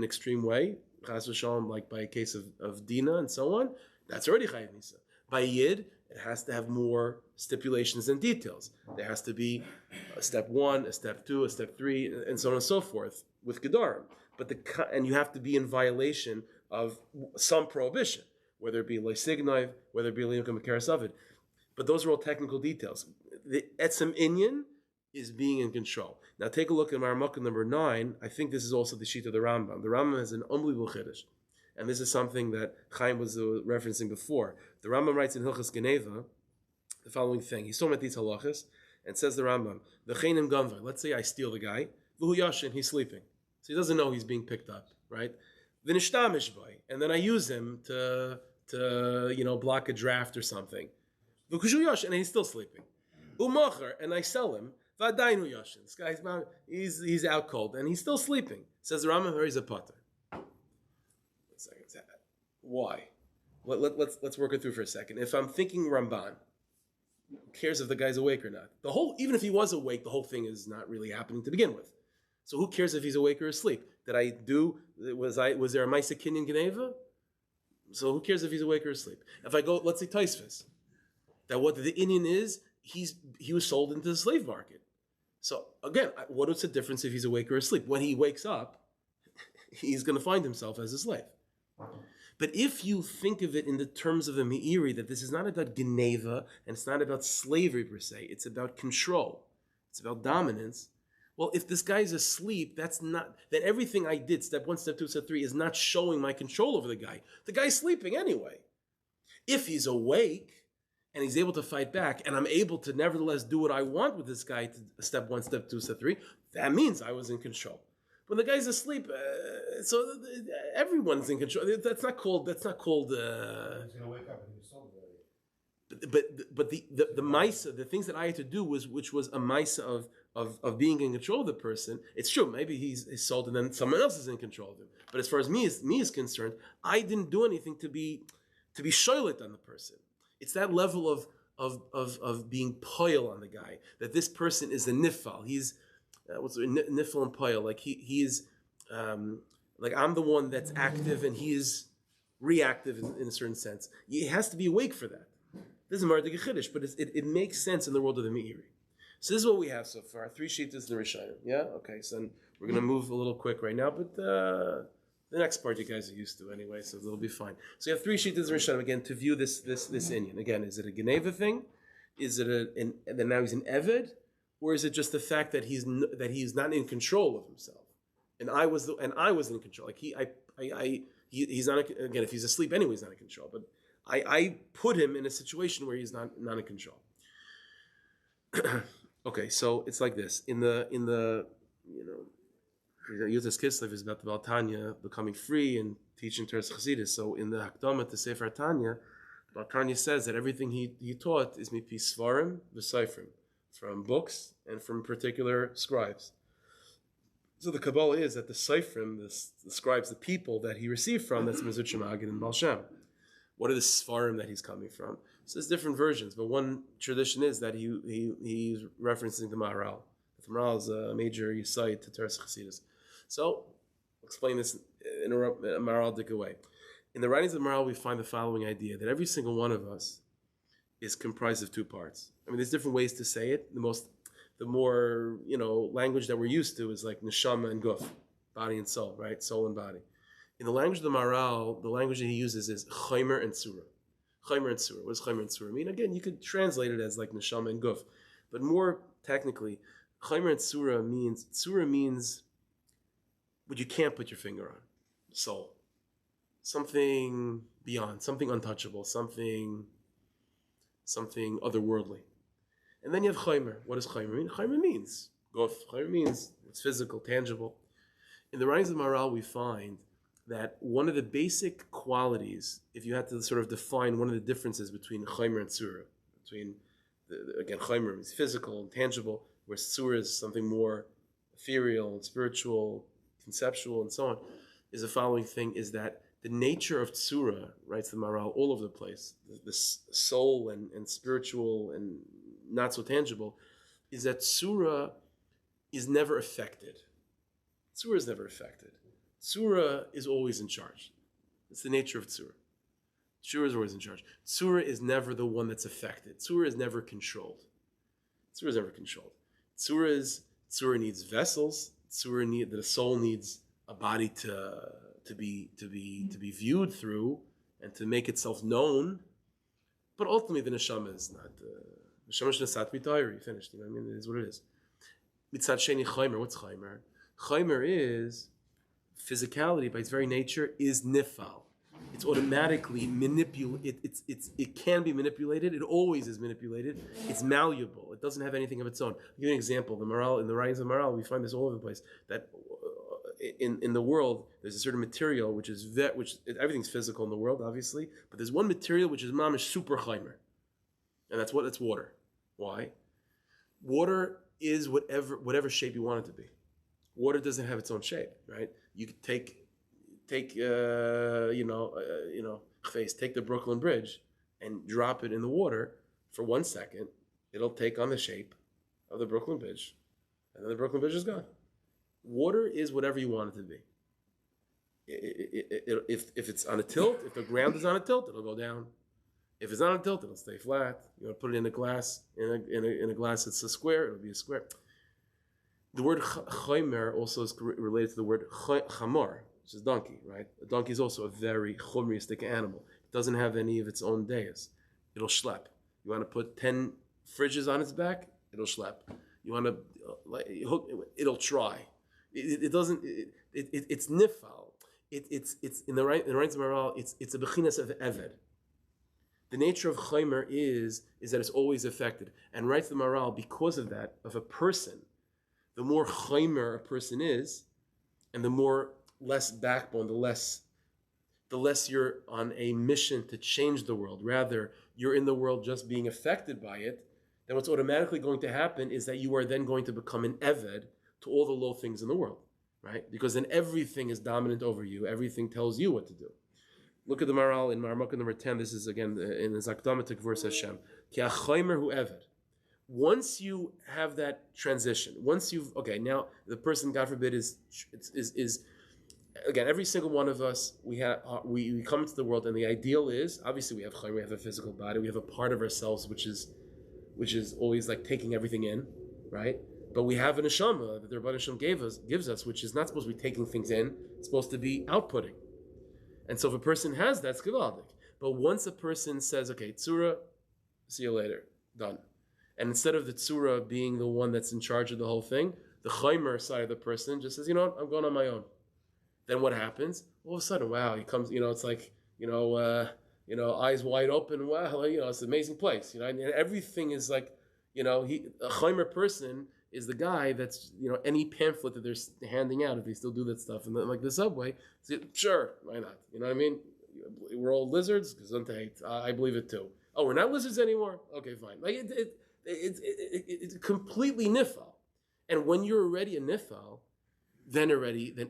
extreme way, Chas v'shalom, like by a case of Dina and so on, that's already Chayiv Misa. By Yid, it has to have more stipulations and details. There has to be a step 1, a step 2, a step 3, and so on and so forth with Gedarim. And you have to be in violation of some prohibition, whether it be Leisigniv, whether it be Liyukam Karasavid. But those are all technical details. The Etzem Inyan is being in control. Now take a look at Maramukah number 9. I think this is also the sheet of the Rambam. The Rambam has an unbelievable chiddush. And this is something that Chaim was referencing before. The Rambam writes in Hilchas Geneva the following thing. He's talking about these halachas, and says the Rambam, V'cheinim gamva, let's say I steal the guy, V'hu yashin, he's sleeping. So he doesn't know he's being picked up, right? v'nishtamish boy, and then I use him to block a draft or something. V'kushu yoshin, and he's still sleeping. U'macher, and I sell him. V'adainu yoshin. This guy's he's out cold and he's still sleeping. Says the Rambam, he's a potter. Why? Let's work it through for a second. If I'm thinking Ramban, who cares if the guy's awake or not? Even if he was awake, the whole thing is not really happening to begin with. So who cares if he's awake or asleep? Was there a Maisa Kinyan Geneva? So who cares if he's awake or asleep? If I go, let's say Taisvis, that what the Indian is, he was sold into the slave market. So again, what is the difference if he's awake or asleep? When he wakes up, he's going to find himself as a slave. But if you think of it in the terms of the Meiri, that this is not about Geneva and it's not about slavery per se, it's about control, it's about dominance. Well, if this guy's asleep, then everything I did, step 1, step 2, step 3, is not showing my control over the guy. The guy's sleeping anyway. If he's awake and he's able to fight back, and I'm able to nevertheless do what I want with this guy to step 1, step 2, step 3, that means I was in control. When the guy's asleep, so everyone's in control. That's not called. He's gonna wake up and he's sold already. But the Maisa, the things that I had to do which was a Maisa of being in control of the person. It's true, maybe he's sold and then someone else is in control of him. But as far as me is concerned, I didn't do anything to be shoylet on the person. It's that level of being poil on the guy, that this person is a nifal. He's nifal and poil, like he is like I'm the one that's active and he is reactive in a certain sense. He has to be awake for that. This is Mardik Chiddush, but it makes sense in the world of the Meiri. So this is what we have so far. 3 shittas in the Rishonim. Yeah? Okay, so we're going to move a little quick right now, but the next part you guys are used to anyway, so it'll be fine. So you have 3 shittas in the Rishonim, again, to view this Inyan. Again, is it a Geneva thing? Is it that now he's an Eved? Or is it just the fact that he's not in control of himself? And I was in control. Like he's not, again, if he's asleep anyway, he's not in control. But I put him in a situation where he's not in control. Okay, so it's like this. In the Yutas Kislev is about the Baal Tanya becoming free and teaching Teres Chassidus. So in the Hakdama to Sefer Tanya, Baal Tanya says that everything he taught is mipi svarim v'seifrim, from books and from particular scribes. So the Kabbalah is that the seifrim, the scribes, the people that he received from, that's Mezut Shemagid and Baal Shem. What are the svarim that he's coming from? So there's different versions, but one tradition is that he's referencing the Maharal. The Maharal is a major Yisayit to Teres Chassidus. So I'll explain this in a Maharaldic way. In the writings of the Maharal, we find the following idea, that every single one of us is comprised of 2 parts. I mean, there's different ways to say it. The more language that we're used to is like neshama and guf, body and soul, right? Soul and body. In the language of the Maharal, the language that he uses is chaymer and surah. Chaymer and surah. What does chaymer and surah mean? Again, you could translate it as like neshama and guf, but more technically, chaymer and surah means what you can't put your finger on, soul, something beyond, something untouchable, something otherworldly. And then you have chaymer. What does chaymer mean? Chaymer means guf. Chaymer means it's physical, tangible. In the writings of Maharal, we find that one of the basic qualities, if you had to sort of define one of the differences between chaymer and surah, again, chaymer means physical and tangible, where surah is something more ethereal and spiritual, conceptual, and so on, is the following thing, is that the nature of tsura, writes the Maharal all over the place, the soul and spiritual and not so tangible, is that tsura is never affected. Tsura is never affected. Tsura is always in charge. It's the nature of tsura. Tsura is always in charge. Tsura is never the one that's affected. Tsura is never controlled. Tsura is never controlled. Tsura needs vessels. The soul needs a body to be viewed through and to make itself known. But ultimately, the neshama is not. Neshama is not mitayri. Finished. You know what I mean? It is what it is. Mitzad sheni chaymer. What's chaymer? Chaymer is physicality by its very nature is nifal. It's automatically manipulated. It can be manipulated. It always is manipulated. It's malleable. It doesn't have anything of its own. I'll give you an example. In the writings of Maharal, we find this all over the place. That in the world, there's a certain material which is everything's physical in the world, obviously, but there's one material which is mamish super chaimer, and that's water. Why? Water is whatever shape you want it to be. Water doesn't have its own shape, right? You could take take the Brooklyn Bridge and drop it in the water for 1 second. It'll take on the shape of the Brooklyn Bridge, and then the Brooklyn Bridge is gone. Water is whatever you want it to be. If it's on a tilt, if the ground is on a tilt, it'll go down. If it's on a tilt, it'll stay flat. You want to put it in a glass, in a glass that's a square, it'll be a square. The word chaymer also is related to the word chamor, which is donkey, right? A donkey is also a very chumristic animal. It doesn't have any of its own deis. It'll schlep. You want to put 10 fridges on its back, it'll schlep. You want to it'll try. It doesn't. It's nifal. It's in the right moral. It's a bechinas of eved. The nature of chaymer is that it's always affected. And right to the moral, because of that, of a person, the more chaymer a person is, and the more less backbone, the less you're on a mission to change the world. Rather, you're in the world just being affected by it. Then what's automatically going to happen is that you are then going to become an eved to all the low things in the world, right? Because then everything is dominant over you. Everything tells you what to do. Look at the Maral in Marmukah number 10. This is again in the Zakdomatik verse Hashem. Ki achaymer hu eved. Once you have that transition, now the person, God forbid, is again, every single one of us, we come into the world, and the ideal is, obviously we have chaymer, we have a physical body, we have a part of ourselves which is always like taking everything in, right? But we have a neshama that the Rebbe Hashem gives us, which is not supposed to be taking things in, it's supposed to be outputting. And so if a person has that, it's gevaldik. But once a person says, okay, tzura, see you later, done. And instead of the tzura being the one that's in charge of the whole thing, the chaymer side of the person just says, you know what, I'm going on my own. Then what happens? All of a sudden, wow, he comes, it's like, eyes wide open, wow, it's an amazing place. And everything is like, a chaymer person is the guy that's, any pamphlet that they're handing out, if they still do that stuff, and then, like the subway, sure, why not? You know what I mean? We're all lizards, I believe it too. Oh, we're not lizards anymore? Okay, fine. Like it's completely nifal. And when you're already a nifal, then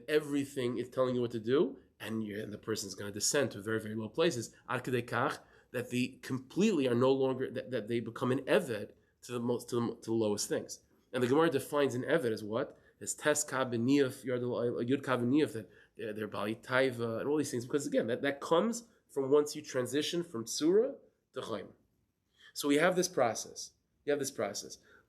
everything is telling you what to do, and the person's going to descend to very, very low places. Ad kedei kach, that they completely are no longer, that they become an eved to the lowest things. And the Gemara defines an eved as what? As tes ka b'niyaf, yud ka b'niyaf, that they're bali taiva, and all these things. Because again, that comes from once you transition from surah to chayim. So we have this process.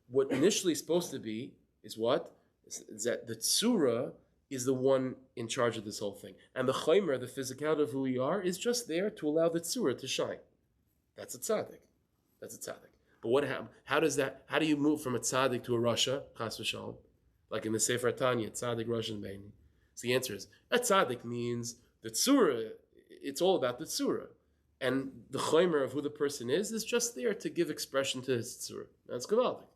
What initially is supposed to be is what? Is that the tzura is the one in charge of this whole thing. And the chaymer, the physicality of who we are, is just there to allow the tzura to shine. That's a tzaddik. But what happened? How do you move from a tzaddik to a rasha, chas v'shalom? Like in the Sefer Tanya, tzaddik, rasha, and beini. So the answer is, a tzaddik means the tzura, it's all about the tzura. And the chaymer of who the person is just there to give expression to his tzura. That's gevaldik.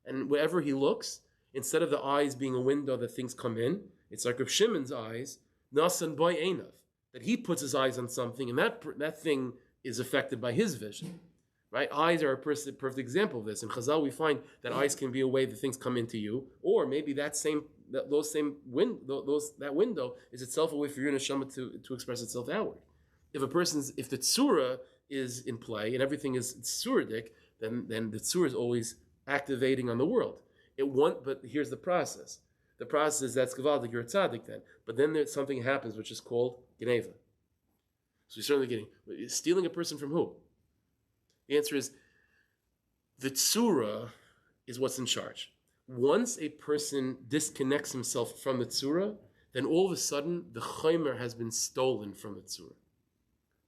And wherever he looks, instead of the eyes being a window that things come in, it's like Reb Shimon's eyes, nasan by einav, that he puts his eyes on something, and that thing is affected by his vision. Right? Eyes are a perfect example of this. In Chazal, we find that eyes can be a way that things come into you, or maybe that window is itself a way for your neshama to express itself outward. If the tzura is in play and everything is tzuradik, then the tzura is always activating on the world. But here's the process. The process is that's gevaldik, you're a tzaddik then. But then there's something happens which is called geneva. So you're certainly stealing a person from who? The answer is the tzura is what's in charge. Once a person disconnects himself from the tzura, then all of a sudden the chaymer has been stolen from the tzura.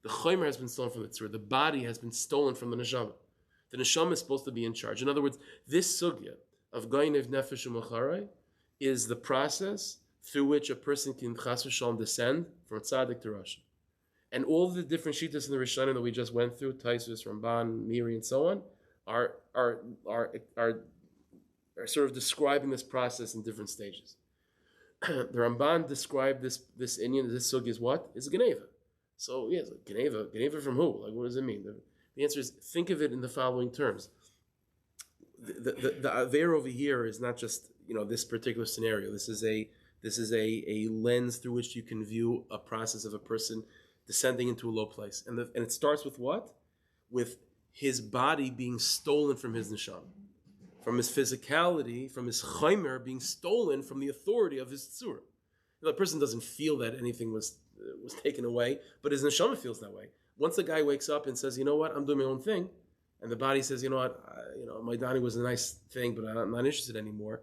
The chaymer has been stolen from the tzura. The body has been stolen from the neshama. The neshama is supposed to be in charge. In other words, this sugya of gainev nefesh u'macharai is the process through which a person can chas v'shalom descend from tzaddik to rasha. And all the different shittas in the Rishonim that we just went through, Taisus, Ramban, Miri, and so on, are sort of describing this process in different stages. the Ramban described this Indian, this sugi is what? Is a Geneva. So yes, Geneva from who? Like, what does it mean? The answer is, think of it in the following terms. The aver over here is not just this particular scenario. This is a lens through which you can view a process of a person descending into a low place, and it starts with what? With his body being stolen from his neshama, from his physicality, from his chaimer being stolen from the authority of his tzura. The person doesn't feel that anything was taken away, but his neshama feels that way. Once the guy wakes up and says, you know what, I'm doing my own thing, and the body says, you know what, my Donnie was a nice thing, but I'm not interested anymore.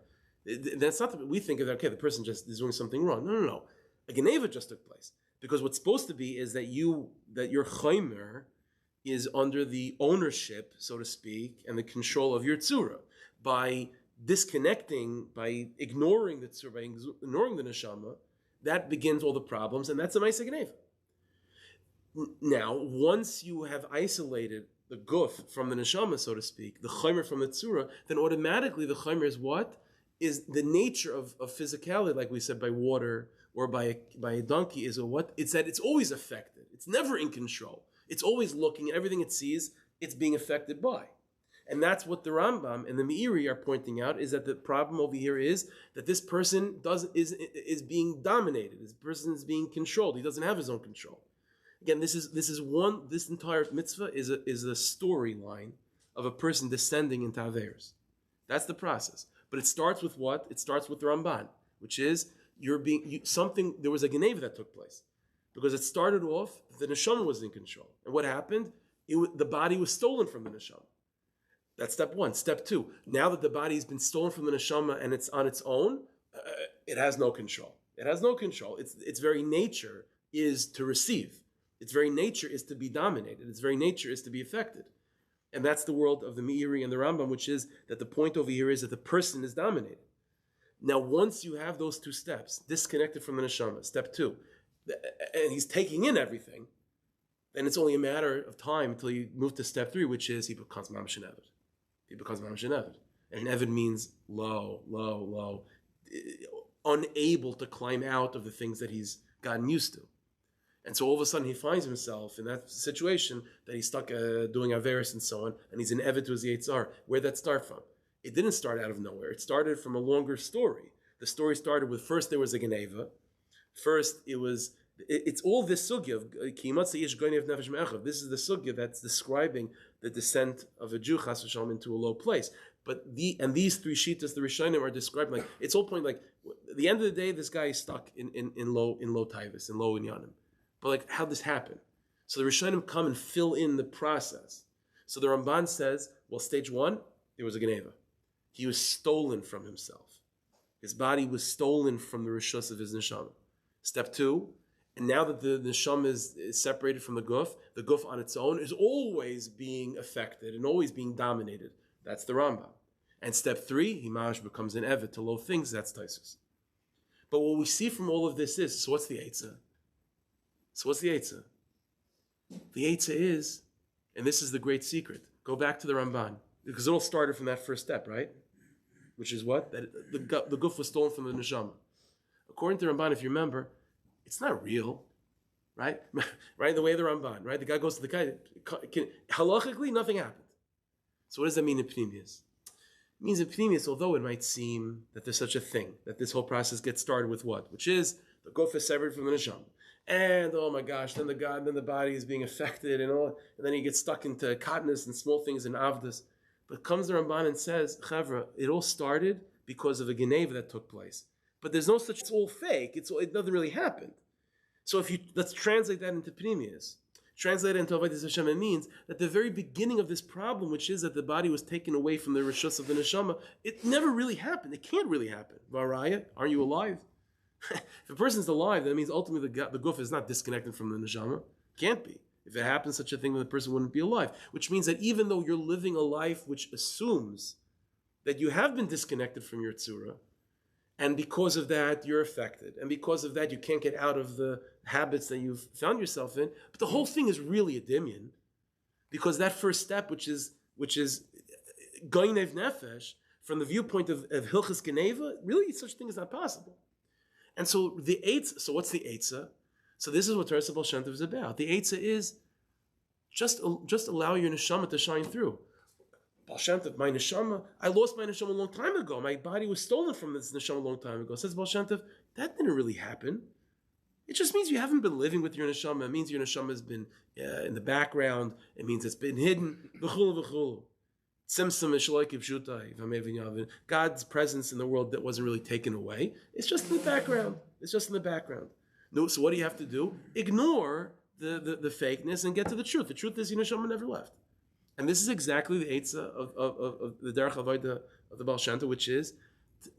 That's not that we think of that, okay, the person just is doing something wrong. No. A Geneva just took place. Because what's supposed to be is that your chaimer is under the ownership, so to speak, and the control of your tzura. By disconnecting, by ignoring the tzura, by ignoring the neshama, that begins all the problems, and that's a Maisa Geneva. Now, once you have isolated the guf from the neshama, so to speak, the chaimer from the tzura, then automatically the chaimer is what? Is the nature of physicality, like we said, by water or by a donkey, is a what? It's that it's always affected. It's never in control. It's always looking at everything it sees, it's being affected by. And that's what the Rambam and the Meiri are pointing out, is that the problem over here is that this person is being dominated. This person is being controlled. He doesn't have his own control. Again, this entire mitzvah is a storyline of a person descending into Averos. That's the process. But it starts with what? It starts with the Ramban, which is there was a Geneva that took place. Because it started off, the neshama was in control. And what happened? The body was stolen from the neshama. That's step one. Step two, now that the body has been stolen from the neshama and it's on its own, it has no control. It has no control. Its very nature is to receive. Its very nature is to be dominated. Its very nature is to be affected. And that's the world of the Meiri and the Rambam, which is that the point over here is that the person is dominated. Now, once you have those two steps, disconnected from the neshama, step two, and he's taking in everything, then it's only a matter of time until you move to step three, which is he becomes mamash an eved. He becomes mamash an eved. And an eved means low, unable to climb out of the things that he's gotten used to. And so all of a sudden he finds himself in that situation that he's stuck doing Averis and so on, and he's an eved to his Yetzar. Where'd that start from? It didn't start out of nowhere. It started from a longer story. The story started with, first there was a Geneva. First it's all this sugya of Kimatz Yish Goynev Nefesh Me'achav. This is the sugya that's describing the descent of a Jew Chas v'Shalom into a low place. But these three shitas, the Rishonim, are describing like it's all point like at the end of the day, this guy is stuck in low taivus, in low inyanim. But like, how'd this happen? So the Rishonim come and fill in the process. So the Ramban says, well, stage one, there was a Geneva. He was stolen from himself. His body was stolen from the rishus of his neshama. Step two, and now that the neshama is separated from the guf on its own is always being affected and always being dominated. That's the Rambam. And step three, Himash becomes an evet to low things. That's Taisus. But what we see from all of this is, so what's the Eitzah? The Eitzah is, and this is the great secret, go back to the Ramban, because it all started from that first step, right? Which is what? That the guf was stolen from the neshama. According to Ramban, if you remember, it's not real, right? Right, the way of the Ramban, right? The guy goes to the guy, halachically, nothing happened. So what does that mean in Pnimius? It means in Pnimius, although it might seem that there's such a thing, that this whole process gets started with what? Which is, the guf is severed from the neshama. And oh my gosh, then the body is being affected and then he gets stuck into katnus and small things and avdus. But comes the Ramban and says, Chavra, it all started because of a Geneva that took place. But there's no such, it's all fake, it doesn't really happen. So let's translate that into Pnimius. Translate it into Avodas Hashem, it means that the very beginning of this problem, which is that the body was taken away from the rishus of the neshama, it never really happened. It can't really happen. Varaya, aren't you alive? If a person's alive, that means ultimately the guf is not disconnected from the neshama. Can't be. If it happens such a thing, then the person wouldn't be alive. Which means that even though you're living a life which assumes that you have been disconnected from your tzura, and because of that you're affected, and because of that you can't get out of the habits that you've found yourself in, but the whole thing is really a dimion, because that first step, which is goynev nefesh, from the viewpoint of Hilchas Geneva, really such a thing is not possible. And so the Eitzah, so what's the Eitzah? So this is what Teres Baal Shem Tov is about. The Eitzah is just allow your neshama to shine through. Baal Shem Tov, my neshama, I lost my neshama a long time ago. My body was stolen from this neshama a long time ago. Says Baal Shem Tov, that didn't really happen. It just means you haven't been living with your neshama. It means your neshama has been in the background. It means it's been hidden. God's presence in the world that wasn't really taken away. It's just in the background. It's just in the background. No, so what do you have to do? Ignore the fakeness and get to the truth. The truth is your neshama never left. And this is exactly the Eitzah of the Derech Avodah of the Baal Shem Tov, which is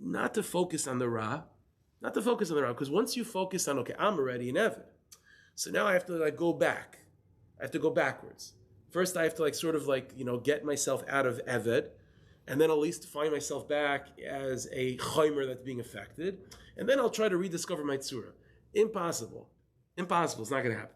not to focus on the Ra, because once you focus on, okay, I'm already an Eved, so now I have to go back. I have to go backwards. First, I have to get myself out of Eved, and then at least find myself back as a Chaimer that's being affected, and then I'll try to rediscover my Tzura. Impossible. It's not going to happen.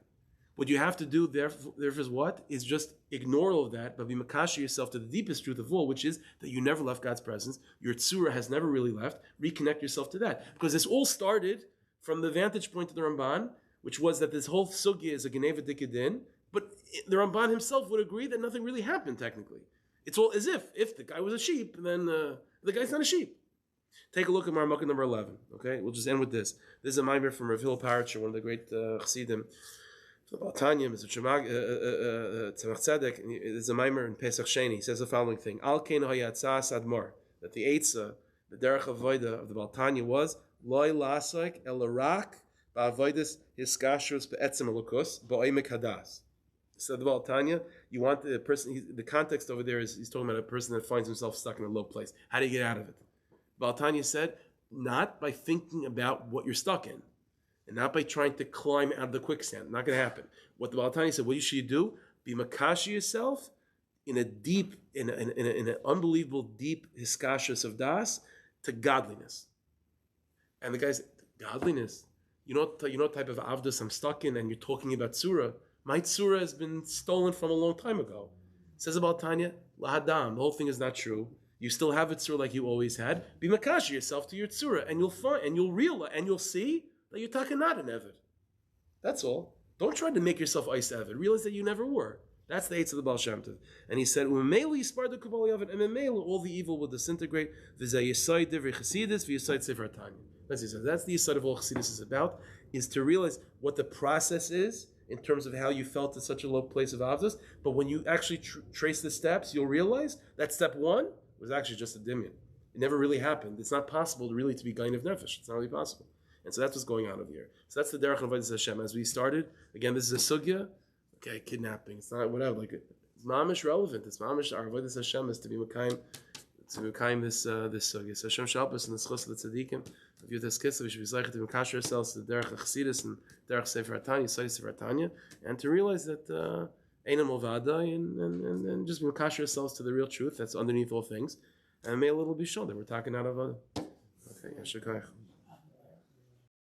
What you have to do, therefore, is what? Is just ignore all of that, but be makashi yourself to the deepest truth of all, which is that you never left God's presence. Your tzura has never really left. Reconnect yourself to that. Because this all started from the vantage point of the Ramban, which was that this whole sugya is a geneva dikadin, but the Ramban himself would agree that nothing really happened technically. It's all as if the guy was a sheep, then the guy's not a sheep. Take a look at Marmukah number 11. Okay, we'll just end with this. This is a mimer from Rav Hillel Paritcher, one of the great Chassidim. About Tanya, Mr. Tzemach Tzedek, there's a mimer in Pesach Sheni. He says the following thing: Al Kein Hayatzas Admor, that the Eitzah, the Derech Avodah of the Baal Tanya was Loi Lasik Elarak Ba'Avodas Hiskashrus Be'etzem Elukus Ba'oimek Hadas. So the Baal Tanya, you want the person. The context over there is he's talking about a person that finds himself stuck in a low place. How do you get out of it? Baal Tanya said, not by thinking about what you're stuck in. And not by trying to climb out of the quicksand. Not going to happen. What the Baal Tanya said, what you should do, be makashi yourself in an unbelievable deep hiskashus of das to godliness. And the guy said, godliness? You know what type of avdus I'm stuck in, and you're talking about tzura. My tzura has been stolen from a long time ago. Says about Tanya, lahadam, the whole thing is not true. You still have a tzura like you always had. Be makashi yourself to your tzura, and you'll find, and you'll realize, and you'll see that you're talking not an Eved. That's all. Don't try to make yourself ice Eved. Realize that you never were. That's the Eitz of the Baal Shem Tov. And he said, and all the evil will disintegrate. That's the Yesod of all Chassidus is about, is to realize what the process is in terms of how you felt at such a low place of Avdus. But when you actually trace the steps, you'll realize that step one was actually just a dimyan. It never really happened. It's not possible to be Gain of Nefesh. It's not really possible. And so that's what's going on over here. So that's the Derech Avodas Hashem. As we started, again, this is a sugya. Okay, kidnapping. It's not whatever. It's mamish relevant. It's mamish. Our Avodas Hashem is to be mekayim this sugya. So Hashem shall help us in the schus of the tzaddikim. Of Yudas Kislev, we should be zeicher to mekash ourselves to the Derech Chassidus and Derech Sefer Tanya, Yisai Sefer Tanya, and to realize that Einam Ovada and just mekash ourselves to the real truth that's underneath all things, and may a little be shown that we're talking out of Okay, Yashakayach.